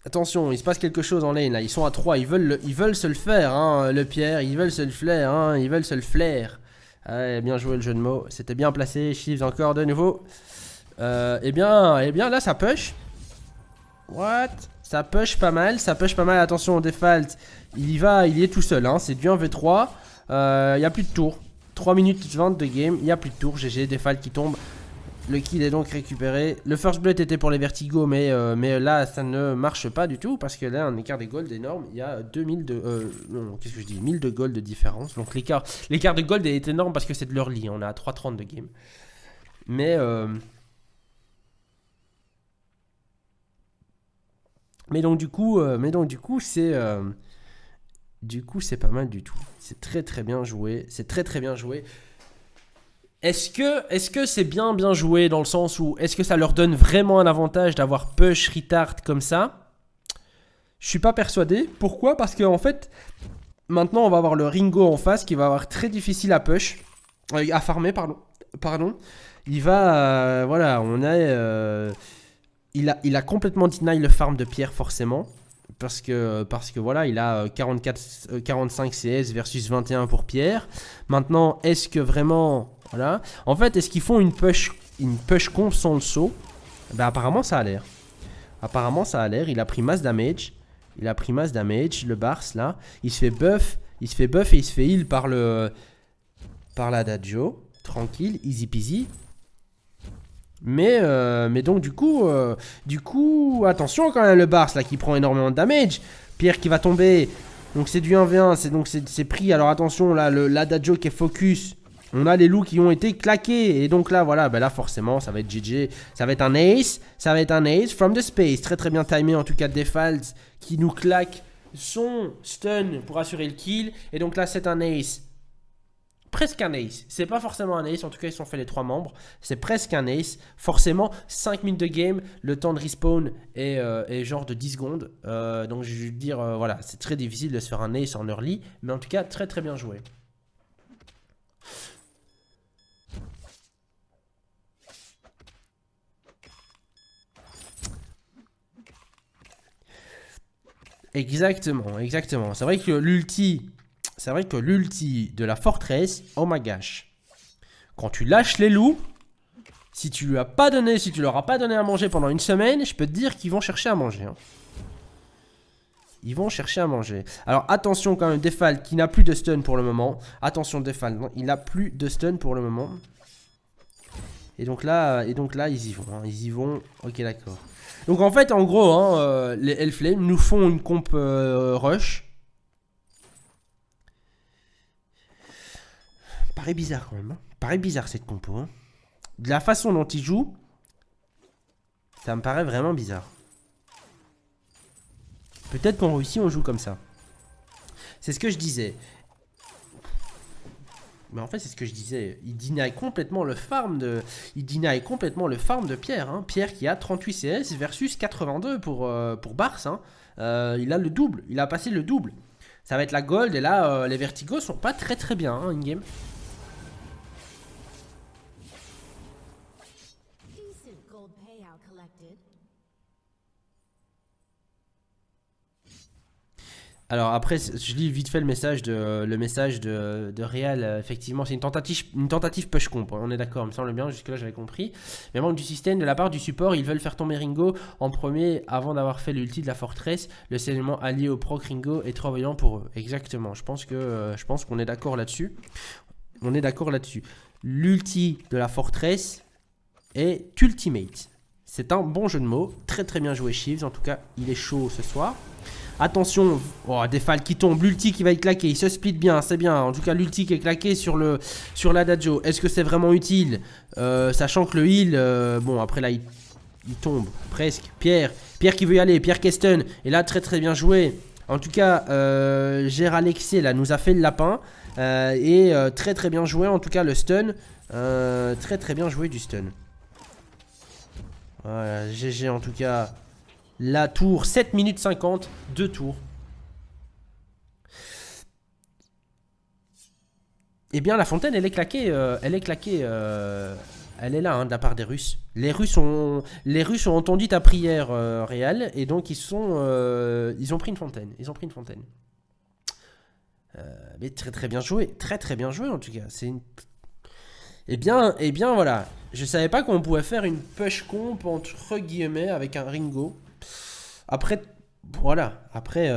attention, il se passe quelque chose en lane là. Ils sont à 3, ils veulent se le faire, hein, le Pierre. Ils veulent se le flair. Ouais, bien joué le jeu de mots. C'était bien placé. Chiefs encore de nouveau. Eh bien là, ça push. What? Ça push pas mal. Attention au default. Il y est tout seul. Hein. C'est du 1v3. Il n'y a plus de tour. 3 minutes 20 de game. Il n'y a plus de tour. GG, default qui tombe. Le kill est donc récupéré. Le first blood était pour les vertigos, mais là, ça ne marche pas du tout. Parce que là, un écart des gold énorme. Il y a 2000 de... non, qu'est-ce que je dis 1000 de gold de différence. Donc l'écart de gold est énorme parce que c'est de l'early. On est à 3,30 de game. Mais donc du coup, c'est... c'est pas mal du tout. C'est très très bien joué. C'est très très bien joué. Est-ce que c'est bien joué dans le sens où est-ce que ça leur donne vraiment un avantage d'avoir push retard comme ça? Je suis pas persuadé. Pourquoi? Parce qu'en fait, maintenant on va avoir le Ringo en face qui va avoir très difficile à push, à farmer, pardon. Il va, voilà, il a complètement deny le farm de Pierre forcément. Parce que voilà, il a 45 CS versus 21 pour Pierre. Maintenant, est-ce que vraiment... Voilà. En fait, est-ce qu'ils font une push comp sans le saut? Ben, apparemment, ça a l'air. Il a pris masse damage. Le Bars, là. Il se fait buff et il se fait heal par l'Adagio. Tranquille, easy peasy. Mais donc du coup, attention quand même le Bars là qui prend énormément de damage. Pierre qui va tomber. Donc c'est du 1v1, c'est pris. Alors attention là, l'Adagio qui est focus. On a les loups qui ont été claqués. Et donc là, voilà, ben là forcément, ça va être GG. Ça va être un ace. From the space. Très très bien timé en tout cas Defalt qui nous claque son stun pour assurer le kill. Et donc là, c'est un ace. Presque un ace. C'est pas forcément un ace. En tout cas, ils sont fait les 3 membres. C'est presque un ace. Forcément, 5 minutes de game. Le temps de respawn est genre de 10 secondes. Donc je veux dire, voilà, c'est très difficile de se faire un ace en early. Mais en tout cas, très très bien joué. Exactement. C'est vrai que l'ulti de la forteresse, oh my gosh. Quand tu lâches les loups, si tu leur as pas donné à manger pendant une semaine, je peux te dire qu'ils vont chercher à manger. Hein. Ils vont chercher à manger. Alors attention quand même, Defalt qui n'a plus de stun pour le moment. Attention Defalt, il n'a plus de stun pour le moment. Et donc là, ils y vont. Hein. Ils y vont. Ok, d'accord. Donc en fait, en gros, hein, les Hellflame nous font une comp rush. Paraît bizarre quand même. Hein. Paraît bizarre cette compo. Hein. De la façon dont ils jouent, ça me paraît vraiment bizarre. Peut-être qu'en Russie, on joue comme ça. C'est ce que je disais. Mais en fait, c'est ce que je disais. Il deny complètement le farm de Pierre. Hein. Pierre qui a 38 CS versus 82 pour Bars. Hein. Il a le double. Il a passé le double. Ça va être la gold. Et là, les vertigos sont pas très très bien hein, in-game. Alors après, je lis vite fait le message de Real. Effectivement, c'est une tentative push comp. On est d'accord, il me semble bien. Jusque-là, j'avais compris. Mais manque du système, de la part du support, ils veulent faire tomber Ringo en premier avant d'avoir fait l'ulti de la forteresse. Le sainement allié au proc Ringo est trop voyant pour eux. Exactement. Je pense qu'on est d'accord là-dessus. L'ulti de la forteresse est ultimate. C'est un bon jeu de mots. Très très bien joué, Chiefs. En tout cas, il est chaud ce soir. Attention, oh, Defalt qui tombe, l'ulti qui va être claqué, il se split bien, c'est bien. En tout cas, l'ulti qui est claqué sur l'Adagio. Est-ce que c'est vraiment utile sachant que le heal, bon, après là, il tombe presque. Pierre qui veut y aller, Pierre Keston. Et là, très très bien joué. En tout cas, Géralexé là nous a fait le lapin. Et très très bien joué, en tout cas, le stun. Très très bien joué du stun. Voilà, GG en tout cas. La tour, 7 minutes 50, 2 tours. Eh bien, la fontaine, elle est claquée. Elle est là, hein, de la part des Russes. Les Russes ont entendu ta prière, Réal, et donc ils ont pris une fontaine. Mais très très bien joué. Très très bien joué, en tout cas. Eh bien, voilà. Je savais pas qu'on pouvait faire une push comp, entre guillemets, avec un Ringo. Après, Voilà, après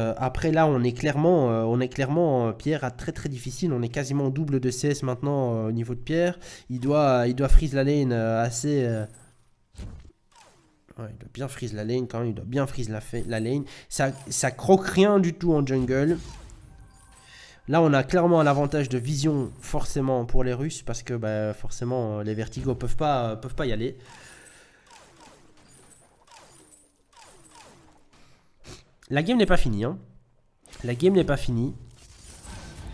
là on est clairement Pierre à très difficile, on est quasiment au double de CS maintenant au niveau de Pierre. Il doit freeze la lane assez... ouais, il doit bien freeze la lane quand même, il doit bien freeze la lane. Ça croque rien du tout en jungle. Là on a clairement un avantage de vision forcément pour les Russes parce que bah, forcément les Vertigo peuvent pas y aller. La game n'est pas finie, hein. La game n'est pas finie.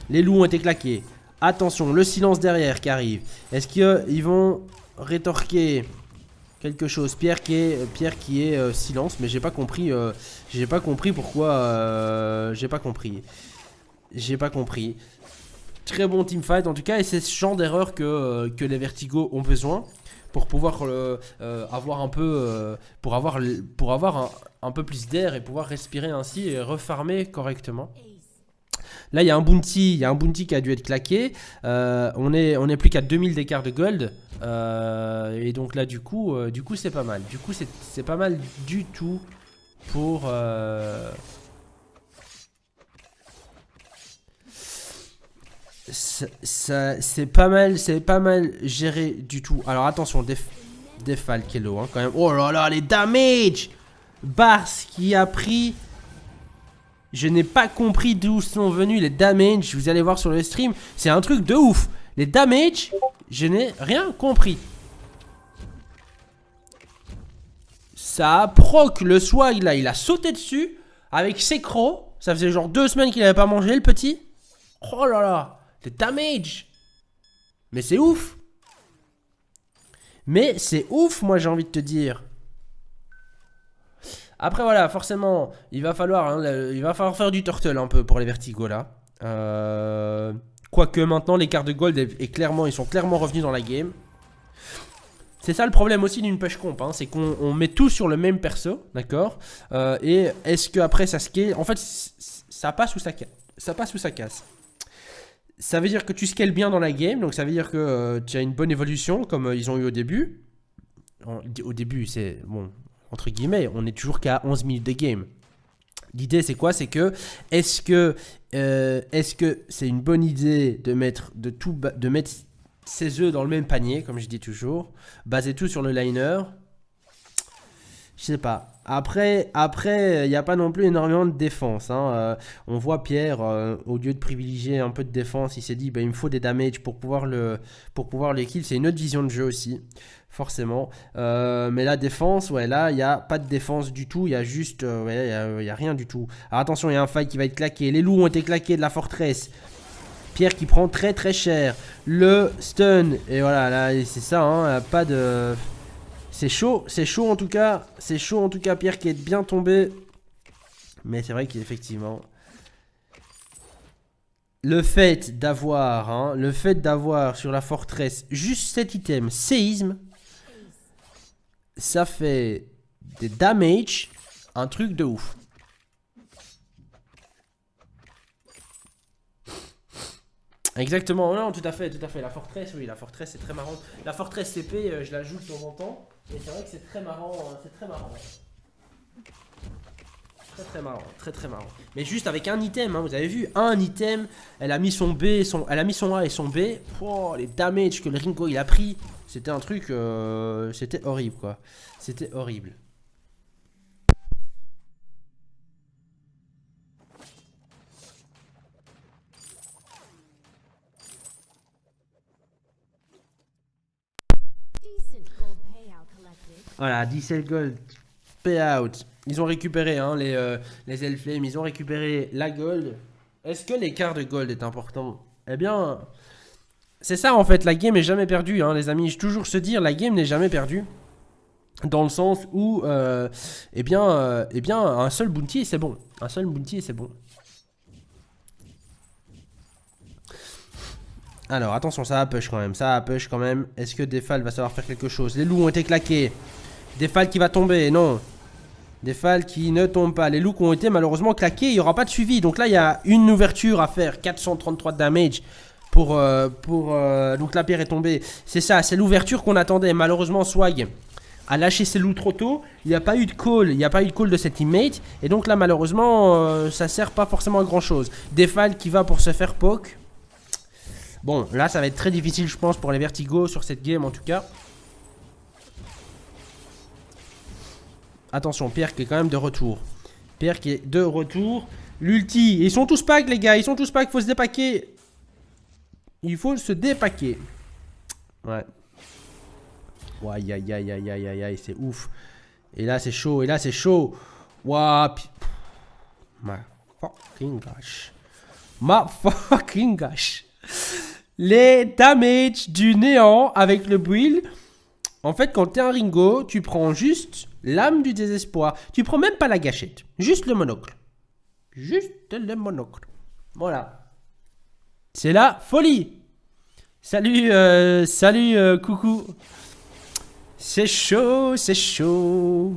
Les loups ont été claqués. Attention, le silence derrière qui arrive. Est-ce qu'ils vont rétorquer quelque chose? Pierre qui est silence, mais j'ai pas compris. J'ai pas compris pourquoi. J'ai pas compris. J'ai pas compris. Très bon teamfight en tout cas, et c'est ce genre d'erreur que les Vertigo ont besoin pour pouvoir avoir un peu pour avoir un peu plus d'air et pouvoir respirer ainsi et refarmer correctement. Là il y a un bounty, qui a dû être claqué. On est plus qu'à 2000 d'écart de gold, et donc là du coup c'est pas mal. Du coup c'est pas mal du tout pour c'est pas mal géré du tout. Alors attention, Defal qui est low, hein, quand même. Oh là là, les damage! Bars qui a pris. Je n'ai pas compris d'où sont venus les damage. Vous allez voir sur le stream, c'est un truc de ouf. Les damage, je n'ai rien compris. Ça a proc le swag là, il a sauté dessus avec ses crocs. Ça faisait genre 2 semaines qu'il n'avait pas mangé le petit. Oh là là. Les damage. Mais c'est ouf. Mais c'est ouf, moi j'ai envie de te dire. Après voilà, forcément, il va falloir faire du turtle un peu pour les Vertigo là. Quoique maintenant les cartes de gold ils sont clairement revenus dans la game. C'est ça le problème aussi d'une push comp, hein, c'est qu'on met tout sur le même perso, d'accord. Et est-ce que après ça scale? En fait, ça passe ou ça casse. Ça passe ou ça casse. Ça veut dire que tu scales bien dans la game, donc ça veut dire que tu as une bonne évolution comme ils ont eu au début. Au début, c'est bon, entre guillemets, on est toujours qu'à 11 minutes de game. L'idée c'est quoi? C'est que est-ce que c'est une bonne idée de mettre ses œufs dans le même panier, comme je dis toujours, baser tout sur le liner? Je sais pas. Après, il n'y a pas non plus énormément de défense, hein. On voit Pierre, au lieu de privilégier un peu de défense, il s'est dit bah, il me faut des damage pour pouvoir le kill. C'est une autre vision de jeu aussi, forcément. Mais la défense, ouais, là, il n'y a pas de défense du tout. Il y a juste, il y a rien du tout. Alors attention, il y a un fight qui va être claqué. Les loups ont été claqués de la forteresse. Pierre qui prend très cher. Le stun, et voilà, là, c'est ça, hein, pas de... C'est chaud en tout cas. C'est chaud en tout cas, Pierre qui est bien tombé. Mais c'est vrai qu'effectivement, le fait d'avoir sur la forteresse juste cet item, séisme, ça fait des damage, un truc de ouf. Exactement, non, tout à fait. La forteresse, oui, la forteresse c'est très marrant. La forteresse CP, je la joue de temps en temps. Et c'est vrai que c'est très marrant, Très marrant. Mais juste avec un item, hein, vous avez vu, un item, elle a mis son elle a mis son A et son B. Oh, les damage que le Ringo il a pris, c'était un truc, c'était horrible quoi. C'était horrible. Voilà, 10 gold payout. Ils ont récupéré hein, les Elflames, ils ont récupéré la gold. Est-ce que l'écart de gold est important? Eh bien, c'est ça en fait, la game est jamais perdue, hein, les amis. Je toujours se dire, la game n'est jamais perdue. Dans le sens où, eh bien, un seul bounty c'est bon. Un seul bounty c'est bon. Alors, attention, ça va push quand même. Est-ce que Defal va savoir faire quelque chose? Les loups ont été claqués. Defal qui va tomber, non. Defal qui ne tombe pas. Les loups qui ont été malheureusement claqués, il n'y aura pas de suivi. Donc là, il y a une ouverture à faire. 433 de damage donc la pierre est tombée. C'est ça, c'est l'ouverture qu'on attendait. Malheureusement, Swag a lâché ses loups trop tôt. Il n'y a pas eu de call. Il n'y a pas eu de call de ses teammates. Et donc là, malheureusement, ça sert pas forcément à grand chose. Defal qui va pour se faire poke. Bon, là, ça va être très difficile, je pense, pour les Vertigo sur cette game en tout cas. Attention, Pierre qui est quand même de retour. Pierre qui est de retour. L'ulti. Ils sont tous pack, les gars. Ils sont tous pack. Il faut se dépaquer. Il faut se dépaquer. Ouais. Ouais, aïe, aïe, aïe, aïe, aïe, aïe, aïe, c'est ouf. Et là, c'est chaud. Et là, c'est chaud. Waouh. My fucking gosh. My fucking gosh. Les damages du néant avec le build. En fait, quand t'es un Ringo, tu prends juste l'âme du désespoir. Tu prends même pas la gâchette. Juste le monocle. Juste le monocle. Voilà. C'est la folie. Salut, coucou. C'est chaud, c'est chaud.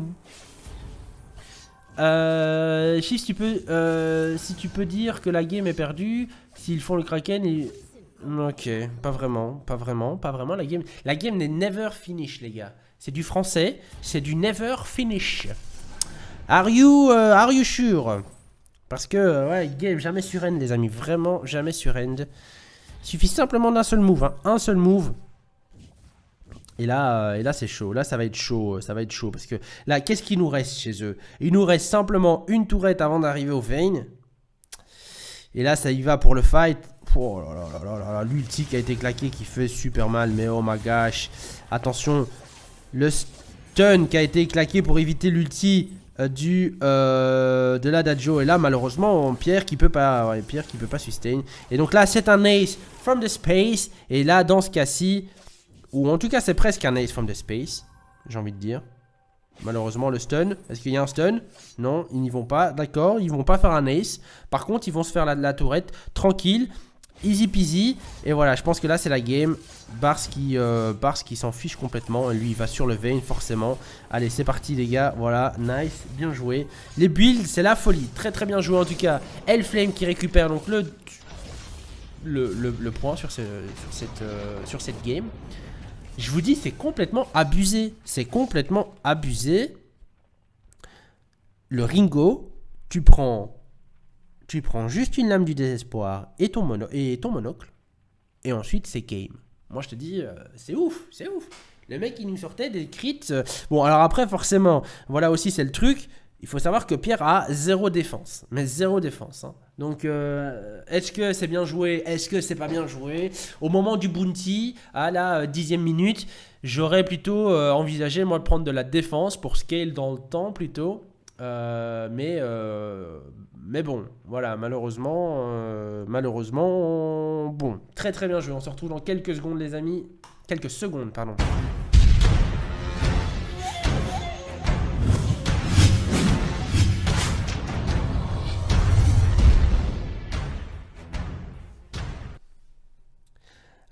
Chief, si tu peux dire que la game est perdue, s'ils font le Kraken, ok, pas vraiment, pas vraiment, pas vraiment. La game n'est never finish, les gars. C'est du français, c'est du never finish. Are you sure? Parce que, ouais, game jamais sur end, les amis. Vraiment, jamais sur end. Il suffit simplement d'un seul move, hein. Un seul move. Et là c'est chaud. Là, ça va être chaud. Ça va être chaud. Parce que là, qu'est-ce qu'il nous reste chez eux? Il nous reste simplement une tourette avant d'arriver au Vayne. Et là, ça y va pour le fight. Oh là là là là là. L'ulti qui a été claqué qui fait super mal. Mais oh my gosh. Attention. Le stun qui a été claqué pour éviter l'ulti de l'Adagio. Et là, malheureusement, Pierre qui peut pas. Ouais, Pierre qui peut pas sustain. Et donc là, c'est un ace from the space. Et là, dans ce cas-ci. Ou en tout cas, c'est presque un ace from the space. J'ai envie de dire. Malheureusement, le stun. Est-ce qu'il y a un stun? Non, ils n'y vont pas. D'accord, ils vont pas faire un ace. Par contre, ils vont se faire la tourette. Tranquille. Easy peasy. Et voilà, je pense que là, c'est la game. Bars qui s'en fiche complètement. Et lui, il va sur le Vayne, forcément. Allez, c'est parti, les gars. Voilà, nice. Bien joué. Les builds, c'est la folie. Très, très bien joué, en tout cas. Hellflame qui récupère donc le point sur cette game. Je vous dis, c'est complètement abusé. C'est complètement abusé. Le Ringo, tu prends juste une lame du désespoir et ton monocle. Et ensuite, c'est game. Moi, je te dis, c'est ouf, c'est ouf. Le mec, il nous sortait des crits. Bon, alors après, forcément, voilà aussi, c'est le truc. Il faut savoir que Pierre a 0 défense. Mais 0 défense. Hein. Donc, est-ce que c'est bien joué? Est-ce que c'est pas bien joué? Au moment du bounty, à la 10e minute, j'aurais plutôt envisagé, moi, de prendre de la défense pour scale dans le temps, plutôt. Mais bon, voilà, malheureusement, bon, très très bien joué. On se retrouve dans quelques secondes, les amis. Quelques secondes, pardon.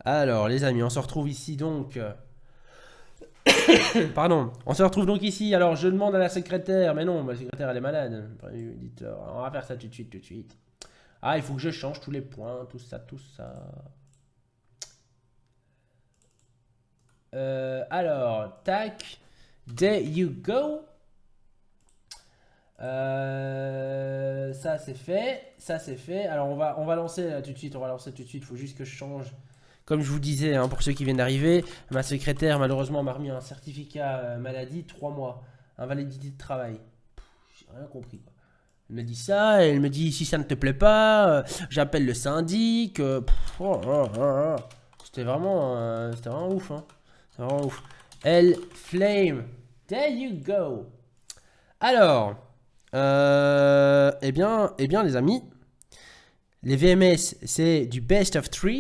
Alors, les amis, on se retrouve ici donc. Pardon, on se retrouve donc ici. Alors, je demande à la secrétaire, mais non, ma secrétaire elle est malade. On va faire ça tout de suite. Ah, il faut que je change tous les points, tout ça. Alors, tac. There you go. Ça c'est fait. Alors on va lancer là, tout de suite. Il faut juste que je change. Comme je vous disais, hein, pour ceux qui viennent d'arriver, ma secrétaire malheureusement m'a remis un certificat maladie 3 mois, invalidité de travail. J'ai rien compris quoi. Elle me dit ça, elle me dit si ça ne te plaît pas, j'appelle le syndic. C'était vraiment ouf. Hein. C'était vraiment ouf. Hellflame, there you go. Alors, eh bien les amis, les VMS c'est du best of 3.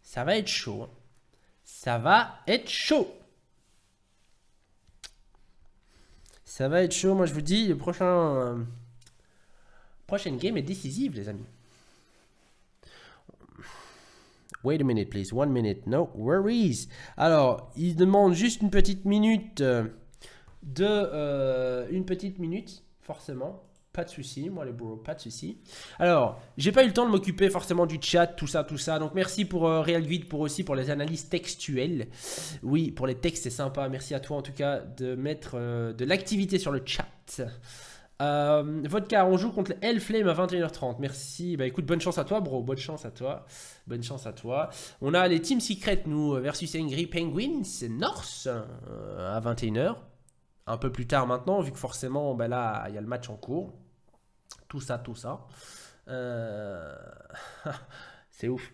Ça va être chaud. Ça va être chaud. Moi je vous dis, le prochaine game est décisive, les amis. Wait a minute, please. 1 minute. No worries. Alors, il demande juste une petite minute. Forcément. Pas de souci, moi les bros, pas de souci. Alors, j'ai pas eu le temps de m'occuper forcément du chat, tout ça. Donc merci pour Real Guide pour les analyses textuelles. Oui, pour les textes c'est sympa. Merci à toi en tout cas de mettre de l'activité sur le chat. Vodka, on joue contre les Hellflame à 21h30. Merci. Bah écoute, bonne chance à toi, bro. Bonne chance à toi. Bonne chance à toi. On a les Team Secret, nous, versus Angry Penguins North à 21h. Un peu plus tard maintenant, vu que forcément, bah là, il y a le match en cours. Tout ça. C'est ouf.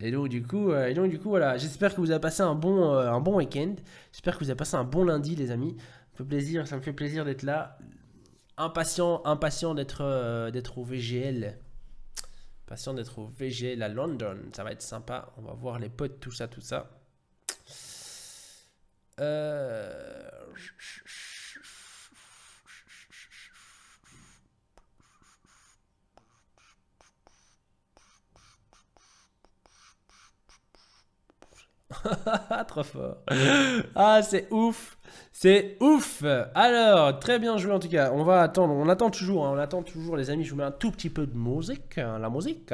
Et donc du coup, voilà. J'espère que vous avez passé un bon week-end. J'espère que vous avez passé un bon lundi, les amis. Ça me fait plaisir d'être là. Impatient d'être au VGL. Impatient d'être au VGL à London. Ça va être sympa. On va voir les potes, tout ça. Trop fort. Ah, c'est ouf. C'est ouf. Alors, très bien joué en tout cas. On attend toujours, les amis. Je vous mets un tout petit peu de musique. La musique.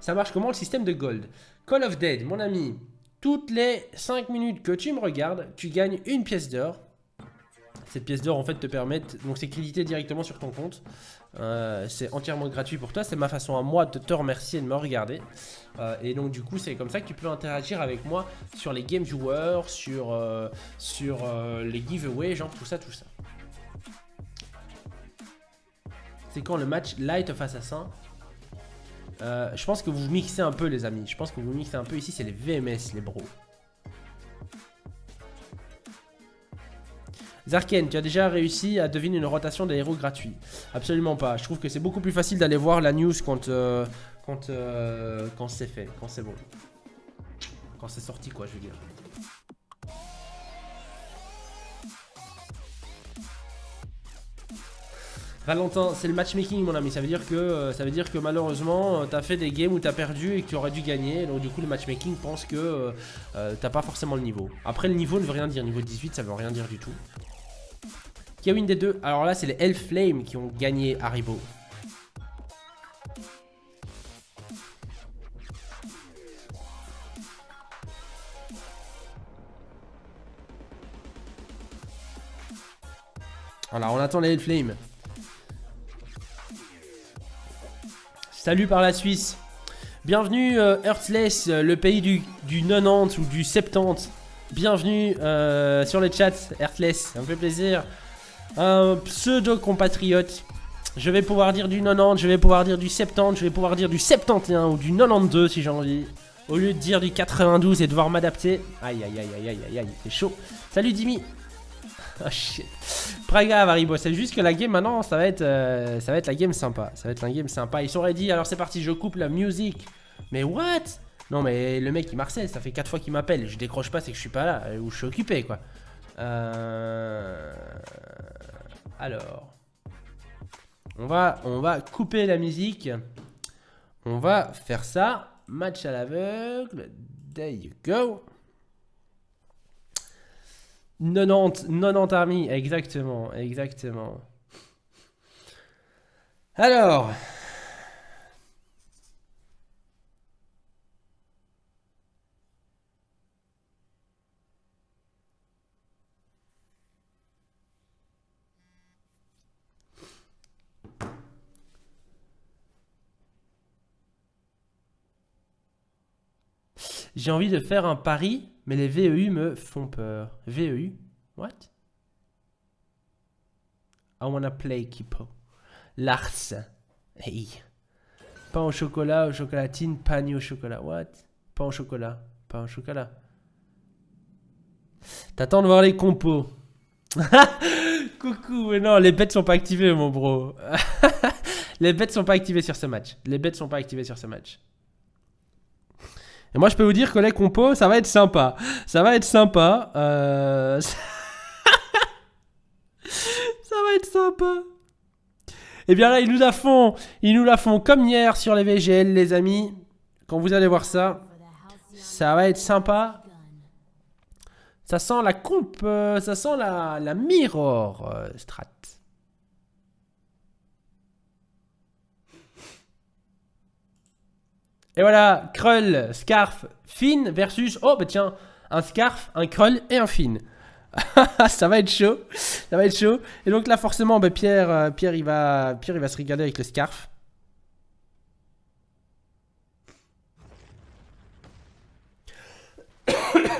Ça marche comment le système de gold? Call of Dead, mon ami. Toutes les 5 minutes que tu me regardes, tu gagnes une pièce d'or. Cette pièce d'or en fait te permet, donc c'est crédité directement sur ton compte. C'est entièrement gratuit pour toi. C'est ma façon à moi de te remercier de me regarder. Et donc du coup c'est comme ça que tu peux interagir avec moi sur les game joueurs, sur les giveaways, genre tout ça. C'est quand le match Light of Assassin? Je pense que vous mixez un peu les amis. Je pense que vous mixez un peu ici, c'est les VMS les bros. Zarken, tu as déjà réussi à deviner une rotation des héros gratuits? Absolument pas. Je trouve que c'est beaucoup plus facile d'aller voir la news quand c'est fait, quand c'est bon. Quand c'est sorti quoi, je veux dire. Valentin, c'est le matchmaking mon ami, ça veut dire que malheureusement t'as fait des games où t'as perdu et que tu aurais dû gagner, donc du coup le matchmaking pense que t'as pas forcément le niveau. Après le niveau ne veut rien dire, niveau 18 ça veut rien dire du tout. Qui a win des deux? Alors là c'est les Hellflame qui ont gagné Haribo. Voilà, on attend les Hellflame. Salut par la Suisse. Bienvenue Earthless, le pays du 90 ou du 70. Bienvenue sur le chat Earthless, ça me fait plaisir. Un pseudo compatriote. Je vais pouvoir dire du 90, je vais pouvoir dire du 70, je vais pouvoir dire du 71 ou du 92 si j'ai envie. Au lieu de dire du 92 et devoir m'adapter. Aïe, c'est chaud. Salut Dimi. Oh shit. Pas grave Haribo, c'est juste que la game maintenant ça va être la game sympa. Ça va être la game sympa. Ils sont ready, alors c'est parti, je coupe la musique. Mais what? Non mais le mec il m'harcèle, ça fait 4 fois qu'il m'appelle. Je décroche pas, c'est que je suis pas là, ou je suis occupé quoi. Alors. On va couper la musique. On va faire ça. Match à l'aveugle. There you go. 90 Army, exactement. Alors. J'ai envie de faire un pari, mais les VEU me font peur. VEU? What? I wanna play Kipo. Lars. Hey. Pain au chocolat, aux chocolatines, panier au chocolat. What? Pain au chocolat. Pain au chocolat. T'attends de voir les compos. Coucou, mais non, les bêtes sont pas activées, mon bro. Les bêtes sont pas activées sur ce match. Et moi, je peux vous dire que les compos, ça va être sympa. Ça va être sympa. Et bien là, ils nous la font comme hier sur les VGL, les amis. Quand vous allez voir ça, ça va être sympa. Ça sent la comp, ça sent la mirror strat. Et voilà, Krull, Scarf, Finn versus... Oh bah tiens, un Scarf, un Krull et un Finn. Ça va être chaud, ça va être chaud. Et donc là forcément, bah, Pierre, il va se régaler avec le Scarf.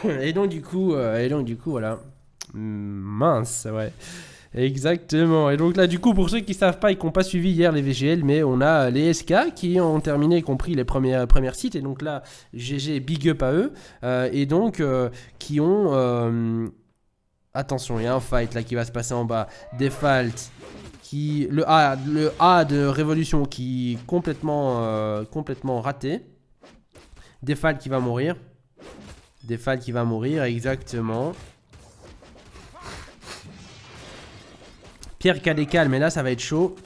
Et donc du coup, voilà. Mince, ouais. Exactement. Et donc là, du coup, pour ceux qui savent pas et qui n'ont pas suivi hier les VGL, mais on a les SK qui ont terminé, compris les premières sites. Et donc là, GG, big up à eux. Et donc, qui ont... attention, il y a un fight là qui va se passer en bas. Default, le A de Révolution qui est complètement raté. Default qui va mourir. Default qui va mourir, exactement. Pierre qui a des calmes, mais là ça va être chaud.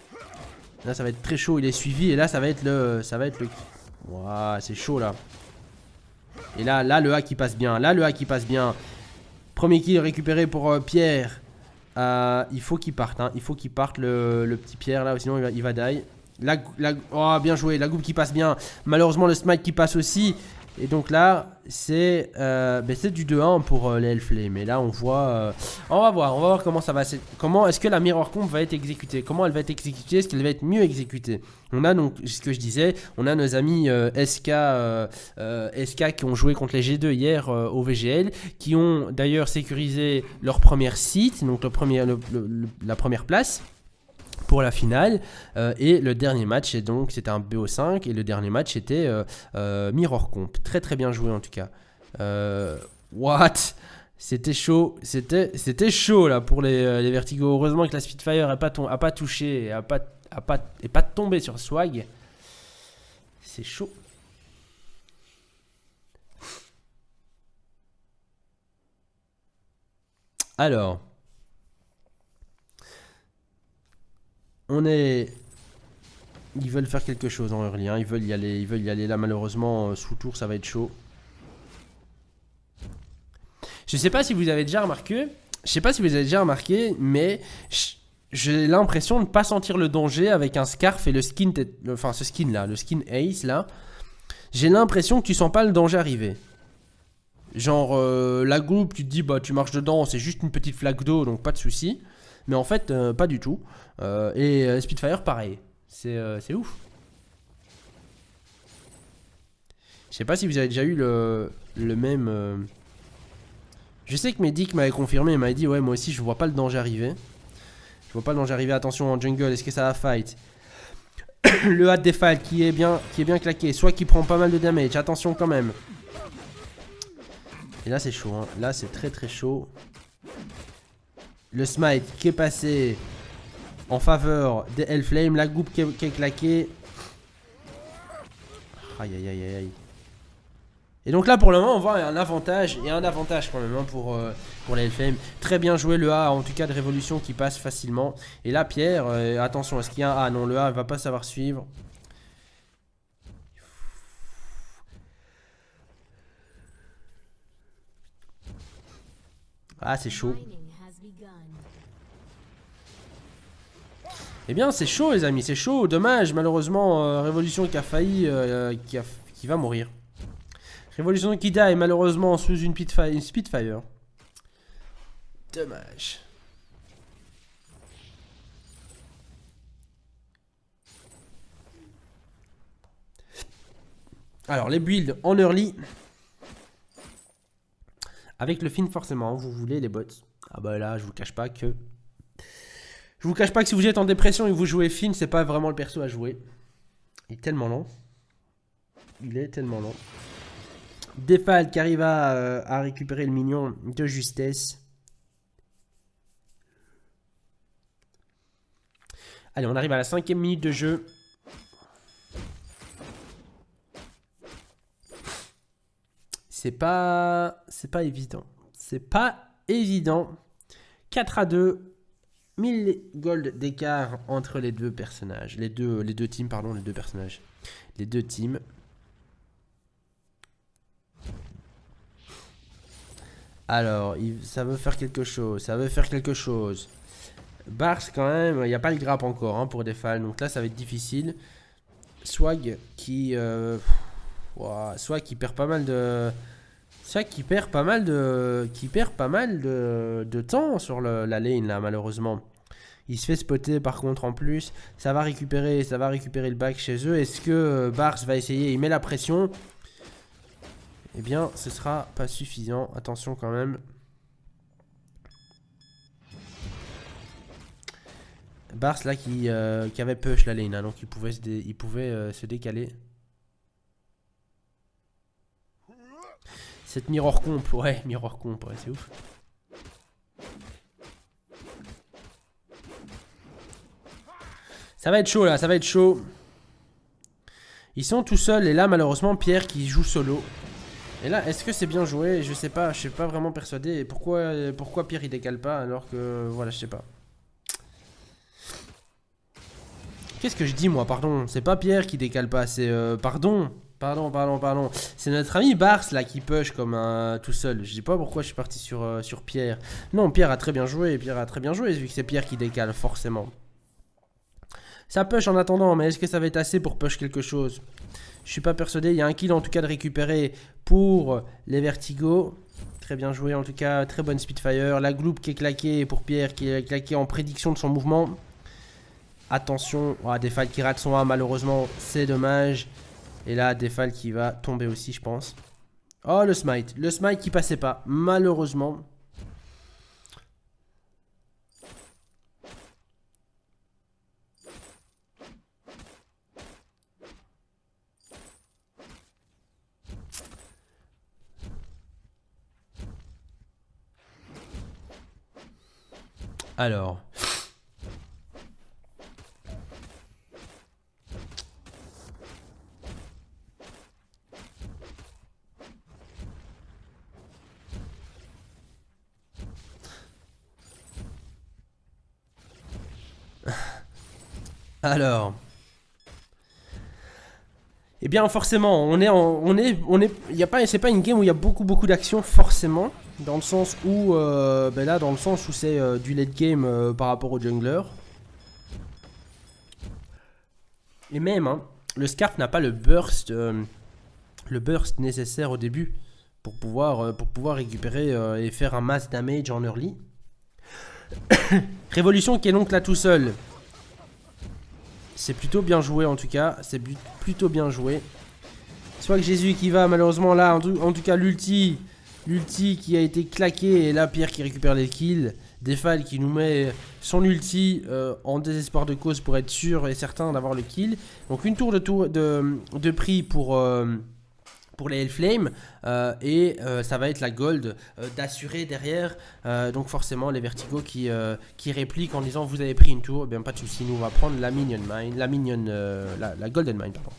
Là ça va être très chaud, il est suivi. Et là ça va être le... Waouh, c'est chaud là. Et là le A qui passe bien. Là le A qui passe bien. Premier kill récupéré pour Pierre. Il faut qu'il parte, hein. Il faut qu'il parte le petit Pierre là, sinon il va die. Oh, bien joué, la goutte qui passe bien. Malheureusement le smite qui passe aussi. Et donc là, c'est du 2-1 pour les Hellflame. Et là, on voit... on va voir comment ça va... Comment est-ce que la Mirror Comp va être exécutée? Comment elle va être exécutée? Est-ce qu'elle va être mieux exécutée? On a donc, ce que je disais, on a nos amis SK qui ont joué contre les G2 hier au VGL, qui ont d'ailleurs sécurisé leur première site, donc la première place pour la finale. Et le dernier match, c'était un BO5, et le dernier match était Mirror Comp. Très très bien joué en tout cas. What? C'était chaud, c'était chaud là pour les Vertigo. Heureusement que la Spitfire a pas touché, et pas tombé sur Swag. C'est chaud. Alors, ils veulent faire quelque chose en early, hein. Ils veulent y aller là. Malheureusement, sous tour, ça va être chaud. Je sais pas si vous avez déjà remarqué. Mais j'ai l'impression de ne pas sentir le danger avec un Scarf et le skin, enfin ce skin là, le skin Ace là. J'ai l'impression que tu sens pas le danger arriver. Genre la groupe, tu te dis bah tu marches dedans, c'est juste une petite flaque d'eau, donc pas de souci. Mais en fait, pas du tout. Et Spitfire, pareil. C'est ouf. Je sais pas si vous avez déjà eu le même... Je sais que Medic m'avait confirmé, il m'avait dit ouais moi aussi je vois pas le danger arriver. Je vois pas le danger arriver, attention en jungle, est-ce que ça va fight? Le hard default qui est bien claqué, soit qui prend pas mal de damage, attention quand même. Et là c'est chaud, hein. Là c'est très très chaud. Le smite qui est passé en faveur des Hellflame, la goutte qui est claquée. Aïe aïe aïe aïe. Et donc là pour le moment on voit un avantage, et un avantage quand même hein, pour les Hellflame. Très bien joué le A en tout cas de Révolution qui passe facilement. Et là Pierre, attention, est-ce qu'il y a un A? Non, le A va pas savoir suivre. Ah c'est chaud. Eh bien c'est chaud les amis, c'est chaud, dommage. Malheureusement Révolution qui a failli, qui va mourir. Révolution qui die malheureusement sous une Spitfire. Dommage. Alors les builds en early. Avec le Finn forcément, vous voulez les bots. Ah bah là je vous cache pas que... Je vous cache pas que si vous êtes en dépression et que vous jouez Finn, c'est pas vraiment le perso à jouer. Il est tellement lent. Defal qui arrive à récupérer le minion de justesse. Allez, on arrive à la 5e minute de jeu. C'est pas évident. C'est pas évident. 4-2. 1000 gold d'écart entre les deux personnages. Les deux teams, pardon, les deux personnages. Les deux teams. Alors, ça veut faire quelque chose. Ça veut faire quelque chose. Bars, quand même, il n'y a pas le grappe encore hein, pour Defal. Donc là, ça va être difficile. Swag qui... Swag qui perd pas mal de... Swag qui perd pas mal de... Qui perd pas mal de temps sur la lane, là, malheureusement. Il se fait spotter, par contre, en plus. Ça va récupérer le back chez eux. Est-ce que Bars va essayer? Il met la pression. Eh bien, ce sera pas suffisant. Attention quand même. Bars là qui avait push la lane, hein, donc il pouvait se décaler. Cette mirror comp, ouais, c'est ouf. Ça va être chaud là, ça va être chaud. Ils sont tout seuls et là malheureusement Pierre qui joue solo. Et là, est-ce que c'est bien joué? Je sais pas vraiment persuadé. Et pourquoi Pierre il décale pas alors que voilà, je sais pas. Qu'est-ce que je dis moi, pardon? C'est pas Pierre qui décale pas, c'est pardon. C'est notre ami Bars là qui push comme un tout seul. Je sais pas pourquoi je suis parti sur Pierre. Non, Pierre a très bien joué, vu que c'est Pierre qui décale forcément. Ça push en attendant, mais est-ce que ça va être assez pour push quelque chose? Je suis pas persuadé. Il y a un kill en tout cas de récupérer pour les Vertigo. Très bien joué en tout cas, très bonne Spitfire. La Gloop qui est claquée pour Pierre, qui est claquée en prédiction de son mouvement. Attention, Defal qui rate son A, malheureusement, c'est dommage. Et là, Defal qui va tomber aussi, je pense. Oh, le smite qui passait pas, malheureusement. Alors... Alors, eh bien forcément, c'est pas une game où il y a beaucoup d'actions forcément, dans le sens où, c'est du late game par rapport au jungler. Et même, hein, le Scarf n'a pas le burst nécessaire au début pour pouvoir récupérer et faire un mass damage en early. Révolution qui est donc là tout seul. C'est plutôt bien joué en tout cas. C'est plutôt bien joué. Soit que Jésus qui va malheureusement là. En tout cas l'ulti qui a été claqué. Et là Pierre qui récupère les kills. Defal qui nous met son ulti en désespoir de cause pour être sûr et certain d'avoir le kill. Donc une tour de prix pour les Hellflame ça va être la gold d'assurer derrière. Donc forcément les Vertigo qui répliquent en disant vous avez pris une tour, eh bien pas de soucis, nous on va prendre la minion mine, la golden mine pardon.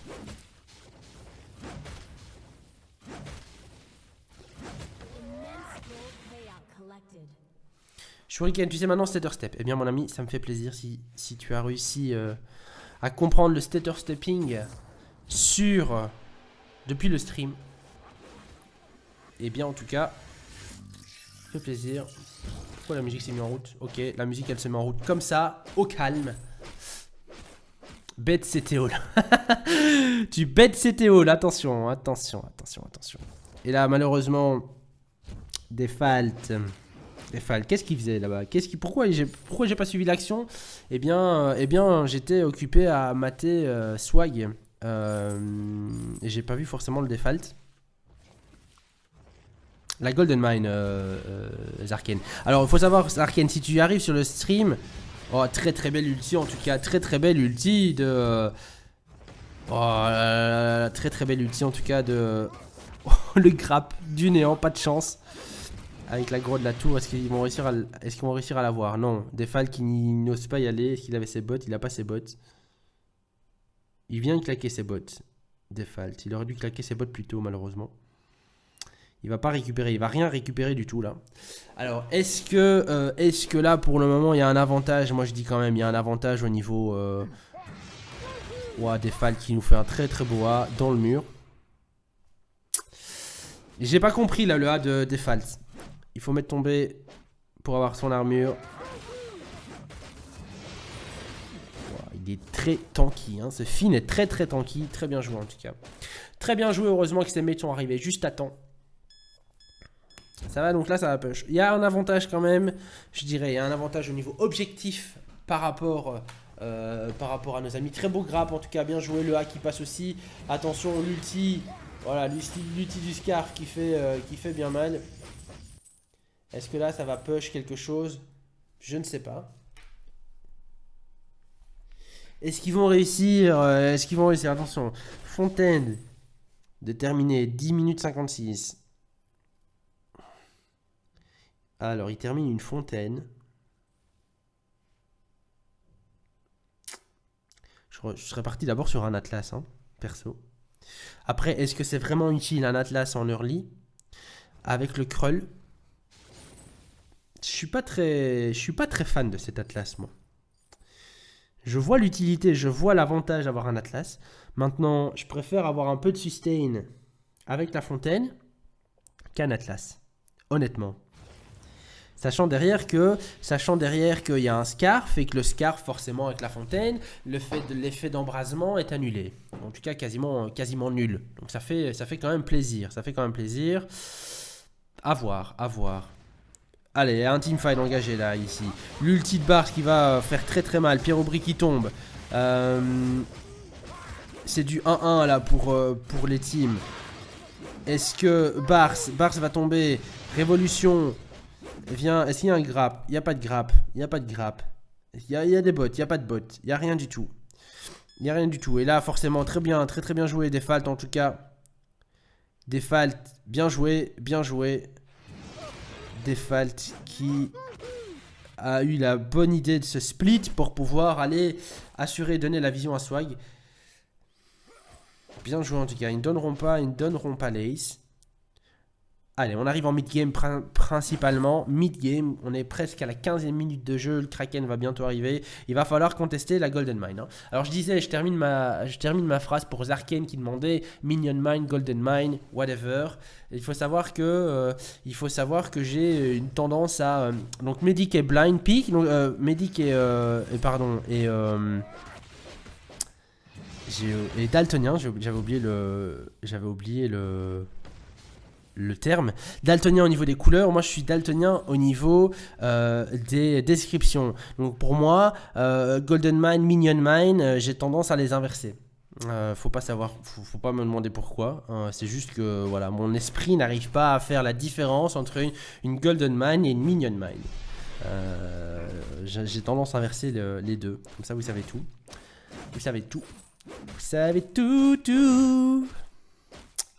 Shuriken, tu sais maintenant stutter step. Eh bien mon ami, ça me fait plaisir si tu as réussi à comprendre le stutter stepping depuis le stream. Et bien en tout cas, ça fait plaisir. Pourquoi la musique s'est mise en route? Ok, la musique elle se met en route comme ça, au calme. Bête CTO là. Tu bêtes CTO là, attention. Et là malheureusement, Defalt, qu'est-ce qu'il faisait là-bas? Pourquoi j'ai pas suivi l'action? Eh bien j'étais occupé à mater Swag. Et j'ai pas vu forcément le Defalt. La Golden Mine, Zarken. Alors il faut savoir, Zarken, si tu arrives sur le stream, oh très belle ulti en tout cas, très belle ulti de... très belle ulti en tout cas de... le grappe du néant, pas de chance. Avec l'aggro de la tour, est-ce qu'ils vont réussir à l'avoir? Non, Defal qui n'ose pas y aller, est-ce qu'il avait ses bots? Il a pas ses bots. Il vient de claquer ses bots. Defalt, il aurait dû claquer ses bots plus tôt malheureusement. Il va pas récupérer, il va rien récupérer du tout là. Alors est-ce que là pour le moment il y a un avantage? Moi je dis quand même il y a un avantage au niveau Defalt qui nous fait un très beau A dans le mur. J'ai pas compris là le A de Defalt. Il faut mettre tombé pour avoir son armure. Il est très tanky, hein. Ce Finn est très tanky. Très bien joué en tout cas. Très bien joué, heureusement que ces mates sont arrivés juste à temps. Ça va, donc là ça va push. Il y a un avantage quand même, je dirais. Il y a un avantage au niveau objectif par rapport à nos amis. Très beau grab en tout cas, bien joué. Le A qui passe aussi. Attention, l'ulti. Voilà, l'ulti du Scarf qui fait bien mal. Est-ce que là ça va push quelque chose? Je ne sais pas. Est-ce qu'ils vont réussir? Attention. Fontaine. De terminer 10 minutes 56. Alors, il termine une fontaine. Je serais parti d'abord sur un Atlas, hein, perso. Après, est-ce que c'est vraiment utile un Atlas en early? Avec le Krull. Je suis pas très fan de cet Atlas, moi. Je vois l'utilité, je vois l'avantage d'avoir un Atlas. Maintenant, je préfère avoir un peu de sustain avec la fontaine qu'un Atlas. Honnêtement. Sachant derrière qu'il y a un Scarf et que le Scarf, forcément, avec la fontaine, l'effet d'embrasement est annulé. En tout cas, quasiment nul. Donc ça fait quand même plaisir. À voir. Allez, un teamfight engagé là, ici. L'ulti de Bars qui va faire très mal. Pierre Aubry qui tombe. C'est du 1-1 là pour les teams. Est-ce que Bars va tomber? Révolution. Est-ce qu'il y a un grappe? Il n'y a pas de grappe. Il y a des bots, il n'y a pas de bots. Il n'y a rien du tout. Et là, forcément, très bien joué. Default en tout cas. Default, bien joué. Default qui a eu la bonne idée de se split pour pouvoir aller donner la vision à Swag. Bien joué en tout cas. Ils ne donneront pas l'ace. Allez, on arrive en mid-game principalement. Mid-game, on est presque à la 15e minute de jeu. Le Kraken va bientôt arriver. Il va falloir contester la Golden Mine. Hein. Alors je disais, je termine ma phrase pour Zarken qui demandait Minion Mine, Golden Mine, whatever. Il faut savoir que j'ai une tendance à... donc Medic et Blind Peak. Donc Medic et Daltonien. J'avais oublié le terme. Daltonien au niveau des couleurs, moi je suis daltonien au niveau des descriptions. Donc pour moi, Golden Mine, Minion Mine, j'ai tendance à les inverser. Faut pas me demander pourquoi. C'est juste que voilà, mon esprit n'arrive pas à faire la différence entre une Golden Mine et une Minion Mine. J'ai tendance à inverser les deux. Comme ça vous savez tout. Vous savez tout.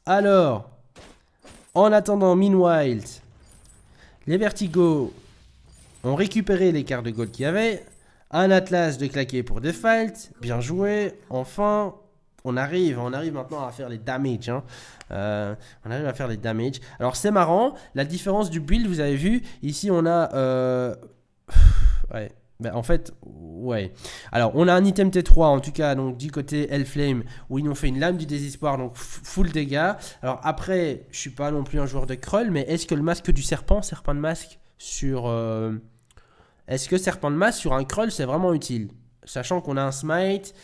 Alors... En attendant, meanwhile, les Vertigo ont récupéré les cartes de gold qu'il y avait. Un Atlas de claquer pour Default. Bien joué. Enfin, on arrive maintenant à faire les damages. Hein. On arrive à faire les damages. Alors, c'est marrant. La différence du build, vous avez vu. Ici, on a... ouais. Ben, en fait, ouais. Alors, on a un item T3, en tout cas, donc du côté Hellflame, où ils nous ont fait une lame du désespoir, donc full dégâts. Alors après, je suis pas non plus un joueur de Krull, mais est-ce que le masque du serpent de masque sur... est-ce que serpent de masque sur un Krull, c'est vraiment utile? Sachant qu'on a un smite...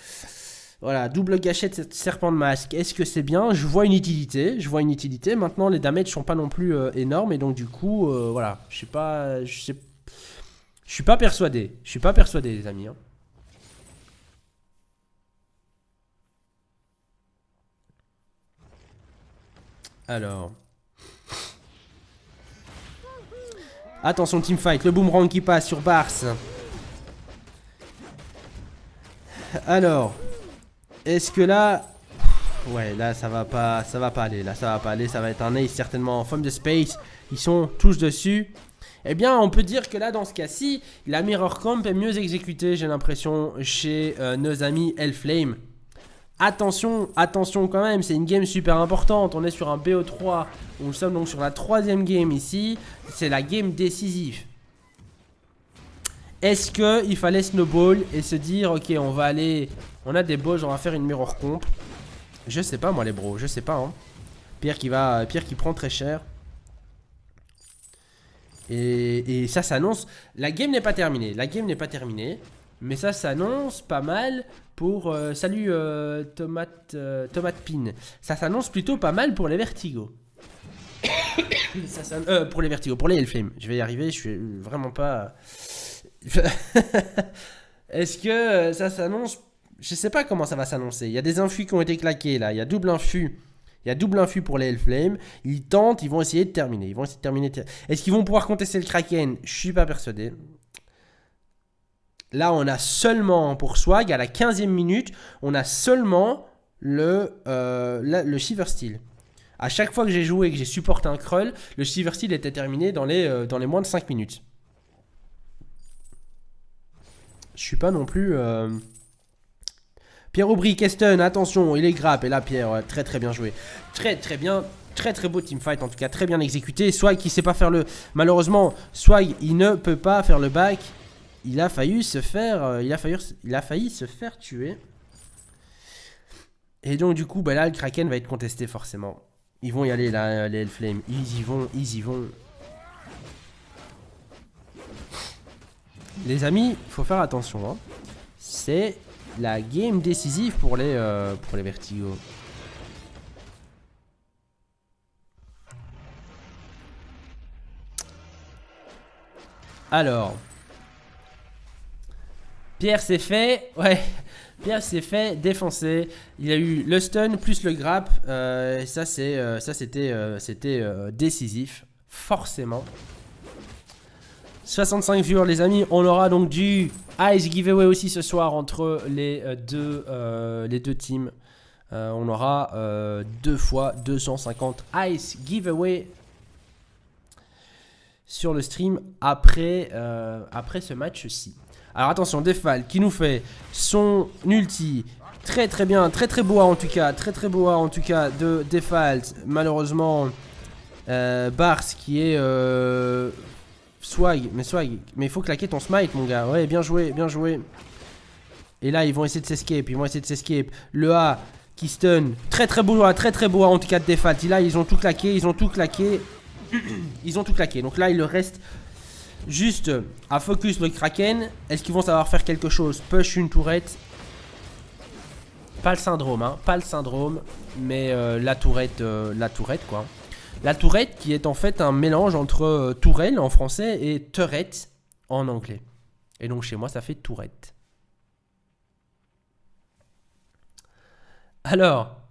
Voilà, double gâchette serpent de masque. Est-ce que c'est bien? Je vois une utilité. Maintenant, les damages sont pas non plus énormes, et donc du coup, voilà. Je suis pas persuadé, les amis. Hein. Alors. Attention, teamfight. Le boomerang qui passe sur Bars. Alors. Est-ce que là... Ouais, là, ça va pas aller. Ça va être un ace certainement en forme de space. Ils sont tous dessus. Eh bien, on peut dire que là, dans ce cas-ci, la Mirror Comp est mieux exécutée, j'ai l'impression, chez nos amis Hellflame. Attention quand même, c'est une game super importante. On est sur un BO3, nous sommes donc sur la 3e game ici. C'est la game décisive. Est-ce qu'il fallait snowball et se dire, ok, on va aller... On a des balls, on va faire une Mirror Comp. Je sais pas, moi, les bros, je sais pas. Hein. Pierre qui prend très cher. Et ça s'annonce. La game n'est pas terminée. La game n'est pas terminée. Mais ça s'annonce pas mal pour... salut Tomate Pin. Ça s'annonce plutôt pas mal pour les Vertigo. Pour les Vertigo, pour les Hellflame. Je vais y arriver, je suis vraiment pas... Est-ce que ça s'annonce? Je sais pas comment ça va s'annoncer. Il y a des infus qui ont été claqués là. Il y a double infus. Il y a double infus pour les Hellflame. Ils tentent, ils vont essayer de terminer. Est-ce qu'ils vont pouvoir contester le Kraken? Je suis pas persuadé. Là, on a seulement, pour Swag, à la 15e minute, on a seulement le Shiver Steel. À chaque fois que j'ai joué et que j'ai supporté un Krull, le Shiver Steel était terminé dans les moins de 5 minutes. Je suis pas non plus... Pierre Aubry, Keston, attention, il est grappe. Et là, Pierre, très très bien joué. Très très bien. Très très beau teamfight, en tout cas, très bien exécuté. Swag qui sait pas faire le... Malheureusement, Swag, il ne peut pas faire le back. Il a failli se faire... il a failli se faire tuer. Et donc, du coup, bah là, le Kraken va être contesté, forcément. Ils vont y aller, là, les Hellflame. Ils y vont. Les amis, il faut faire attention. Hein. C'est la game décisive pour les Vertigo. Alors. Pierre s'est fait... Ouais. Pierre s'est fait défoncer. Il a eu le stun plus le grappe. Ça, c'était décisif. Forcément. 65 viewers les amis, on aura donc du Ice Giveaway aussi ce soir entre les deux teams. On aura 2 fois 250 Ice Giveaway sur le stream après ce match-ci. Alors attention, Defal qui nous fait son ulti. Très très bien, très très beau en tout cas. Très très beau en tout cas de Defal. Malheureusement, Bars qui est... Swag, mais il faut claquer ton smite mon gars. Ouais, bien joué, bien joué. Et là ils vont essayer de s'escape, Le A qui stun. Très très beau en tout cas de Defalt. Là ils ont tout claqué, ils ont tout claqué. Donc là il leur reste juste à focus le Kraken. Est-ce qu'ils vont savoir faire quelque chose? Push une tourette. Pas le syndrome, hein. Pas le syndrome. Mais la tourette quoi. La tourette qui est en fait un mélange entre tourelle en français et turret en anglais. Et donc chez moi ça fait tourette. Alors.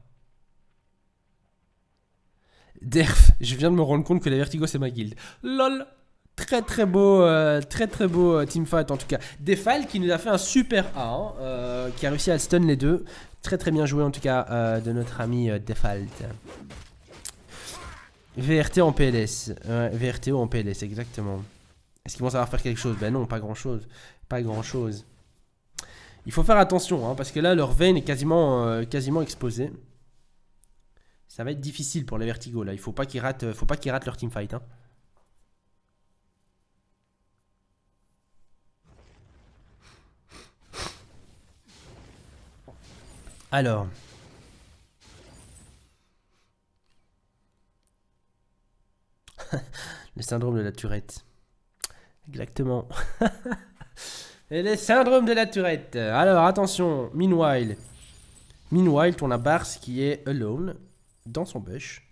Derf, je viens de me rendre compte que les Vertigo c'est ma guilde. LOL. Très très beau teamfight en tout cas. Defal qui nous a fait un super A, hein, qui a réussi à stun les deux. Très très bien joué en tout cas de notre ami Defalt. VRT en PLS. VRTO en PLS, exactement. Est-ce qu'ils vont savoir faire quelque chose? Ben non, pas grand chose. Pas grand chose. Il faut faire attention, hein, parce que là, leur veine est quasiment exposée. Ça va être difficile pour les Vertigo, là. Il faut pas qu'ils ratent leur teamfight. Hein. Alors... Le syndrome de la Tourette. Exactement. Et le syndrome de la Tourette. Alors, attention. Meanwhile, on a Bars qui est alone dans son bush.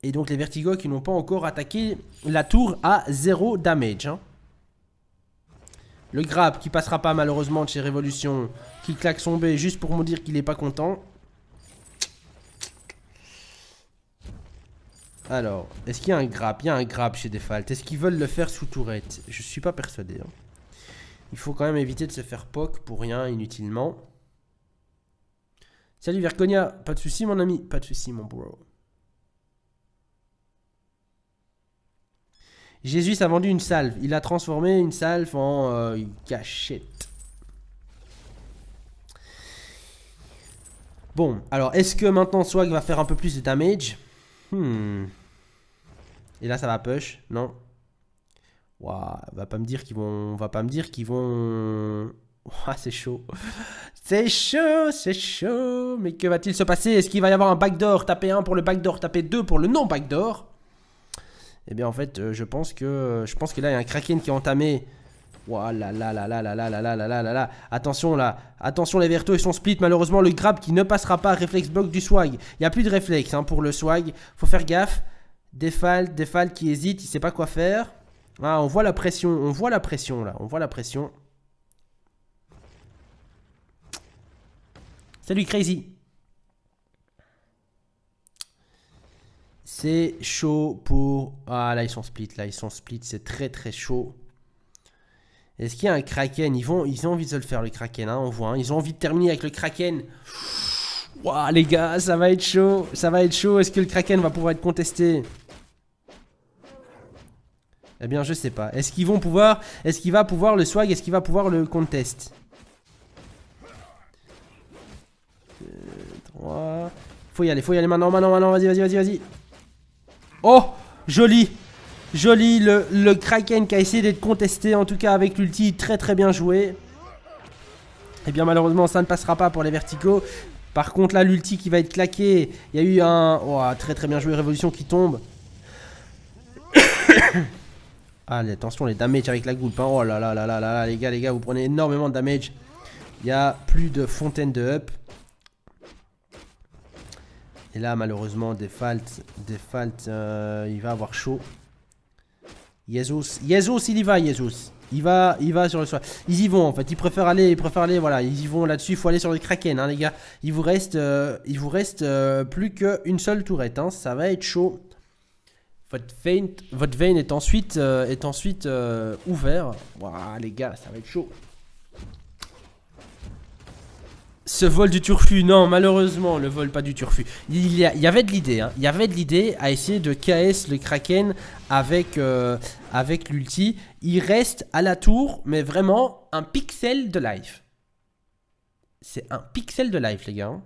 Et donc, les Vertigo qui n'ont pas encore attaqué la tour à 0 damage. Hein. Le Grab qui passera pas malheureusement de chez Révolution. Qui claque son B juste pour me dire qu'il est pas content. Alors, est-ce qu'il y a un grab? Il y a un grab chez Defalt. Est-ce qu'ils veulent le faire sous tourette? Je suis pas persuadé. Hein. Il faut quand même éviter de se faire poke pour rien, inutilement. Salut Verconia. Pas de soucis mon ami. Pas de soucis mon bro. Jésus a vendu une salve. Il a transformé une salve en cachette. Bon, alors est-ce que maintenant Swag va faire un peu plus de damage? Et là ça va push, non? Waouh, va pas me dire qu'ils vont... Ouah, c'est chaud. C'est chaud. Mais que va-t-il se passer? Est-ce qu'il va y avoir un backdoor? Taper 1 pour le backdoor, taper 2 pour le non-backdoor. Eh bien en fait je pense que là il y a un Kraken qui est entamé. Voilà, là, là, là, là, là, là, là, là, là, là, là. Attention là, attention les Vertos ils sont split. Malheureusement le grab qui ne passera pas. Réflexe bloc du swag. Il n'y a plus de réflexe pour le swag. Faut faire gaffe. Defal qui hésite, il sait pas quoi faire. Ah, on voit la pression là, on voit la pression. Salut Crazy. C'est chaud pour... Ah là ils sont split, c'est très très chaud. Est-ce qu'il y a un Kraken? Ils ont envie de se le faire le Kraken, on voit. Ils ont envie de terminer avec le Kraken. Waouh les gars, ça va être chaud. Est-ce que le Kraken va pouvoir être contesté? Eh bien je sais pas. Est-ce qu'il va pouvoir le swag? Est-ce qu'il va pouvoir le contest? 3. Faut y aller maintenant, vas-y. Oh, joli, le Kraken qui a essayé d'être contesté, en tout cas avec l'ulti, très très bien joué. Et bien malheureusement ça ne passera pas pour les verticaux. Par contre là l'ulti qui va être claqué, il y a eu un... Oh, très très bien joué, révolution qui tombe. Allez, attention les damages avec la goutte. Oh là là là là là, les gars, vous prenez énormément de damage. Il y a plus de fontaine de up. Et là, malheureusement, Default, il va avoir chaud. Jesus, il y va, Jesus. Il va sur le soir. Ils y vont, en fait. Ils préfèrent aller, voilà. Ils y vont là-dessus. Il faut aller sur le Kraken, les gars. Il vous reste plus qu'une seule tourette, Ça va être chaud. Votre vein est ensuite ouvert. Waouh, les gars, ça va être chaud. Ce vol du turfu, non, malheureusement, le vol pas du turfu. Il y avait de l'idée, Il y avait de l'idée à essayer de KS le Kraken avec l'ulti. Il reste à la tour, mais vraiment un pixel de life. C'est un pixel de life, les gars.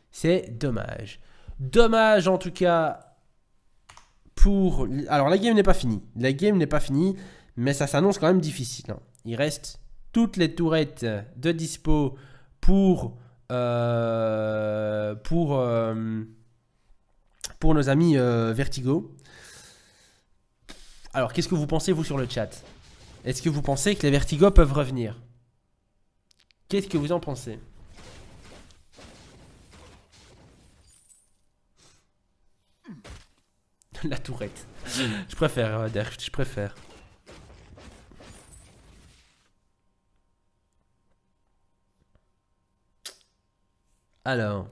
C'est dommage. Dommage, en tout cas, pour... Alors, la game n'est pas finie. Mais ça s'annonce quand même difficile. Il reste... toutes les tourettes de dispo pour nos amis Vertigo. Alors, qu'est-ce que vous pensez, vous, sur le chat? Est-ce que vous pensez que les Vertigo peuvent revenir? Qu'est-ce que vous en pensez? La tourette. Je préfère, Derf, je préfère. Alors.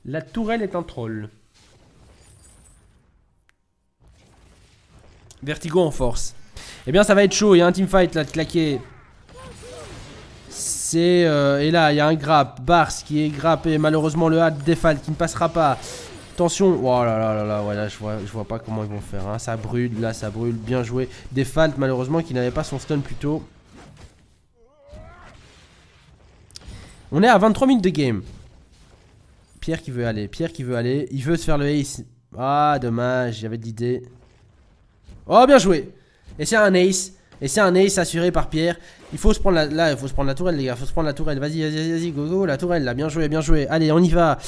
La tourelle est un troll. Vertigo en force. Eh bien ça va être chaud, il y a un teamfight là de claquer. Et là il y a un grappe. Bars qui est grappé. Malheureusement le hard Defal qui ne passera pas. Attention, oh là là là là, ouais, là je vois pas comment ils vont faire. Ça brûle, bien joué. Defalt malheureusement qui n'avait pas son stun plus tôt. On est à 23 minutes de game. Pierre qui veut aller, il veut se faire le ace. Ah dommage, j'avais de l'idée. Oh bien joué. Et c'est un ace, assuré par Pierre. Il faut se prendre il faut se prendre la tourelle les gars, Vas-y, go, la tourelle là, bien joué. Allez, on y va.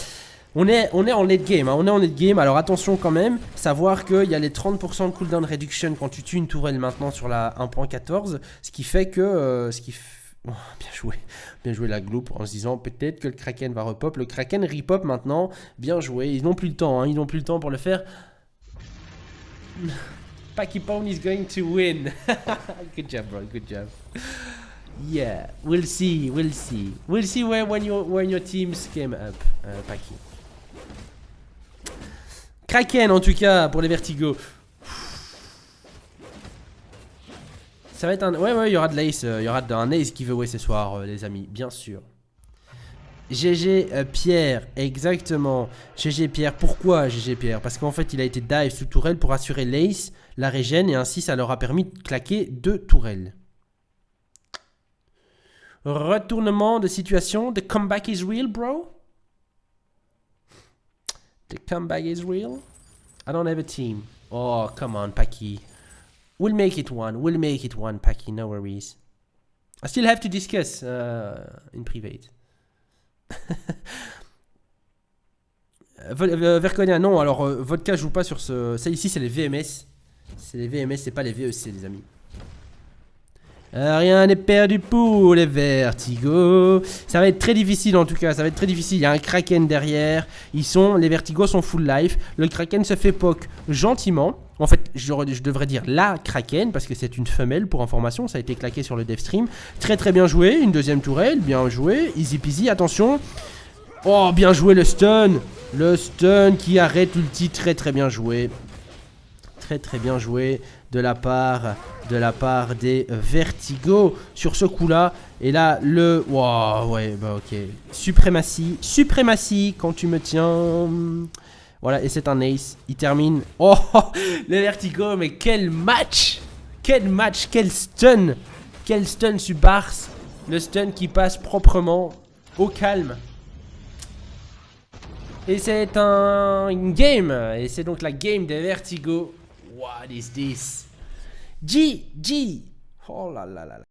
On est en late game, alors attention quand même, savoir qu'il y a les 30% de cooldown reduction quand tu tues une tourelle maintenant sur la 1.14, ce qui fait que... Oh, bien joué la gloupe en se disant peut-être que le Kraken va repop. Le Kraken repop maintenant, bien joué, ils n'ont plus le temps, pour le faire. Pachypone is going to win. Good job bro, good job. Yeah, we'll see when your teams came up, Packy. Kraken en tout cas pour les Vertigo. Ça va être un... Ouais, il y aura de l'ace, il y aura un ace giveaway ce soir, les amis, bien sûr. GG Pierre, exactement. GG Pierre, pourquoi GG Pierre? Parce qu'en fait, il a été dive sous tourelle pour assurer l'ace, la régène, et ainsi, ça leur a permis de claquer 2 tourelles. Retournement de situation. The comeback is real, bro. The comeback is real. I don't have a team. Oh, come on, Packy. We'll make it one, Packy, no worries. I still have to discuss in private. Verconia, non, alors Vodka joue pas sur ce. Ça ici, c'est les VMS. C'est les VMS, c'est pas les VEC, les amis. Rien n'est perdu pour les Vertigo. Ça va être très difficile en tout cas, ça va être très difficile. Il y a un Kraken derrière. Les Vertigo sont full life. Le Kraken se fait poke gentiment. En fait, je devrais dire la Kraken parce que c'est une femelle pour information. Ça a été claqué sur le dev stream. Très très bien joué. Une deuxième tourelle, bien joué. Easy peasy, attention. Oh, bien joué le stun. Le stun qui arrête l'ulti, très très bien joué. Très très bien joué de la part des Vertigo sur ce coup là. Et là le wow, ouais bah ok, suprématie quand tu me tiens. Voilà, et c'est un ace. Il termine. Oh les Vertigo, mais quel match, quel stun sur Bars. Le stun qui passe proprement au calme. Et c'est un game. Et c'est donc la game des Vertigo. What is this? GG. Oh là là là là.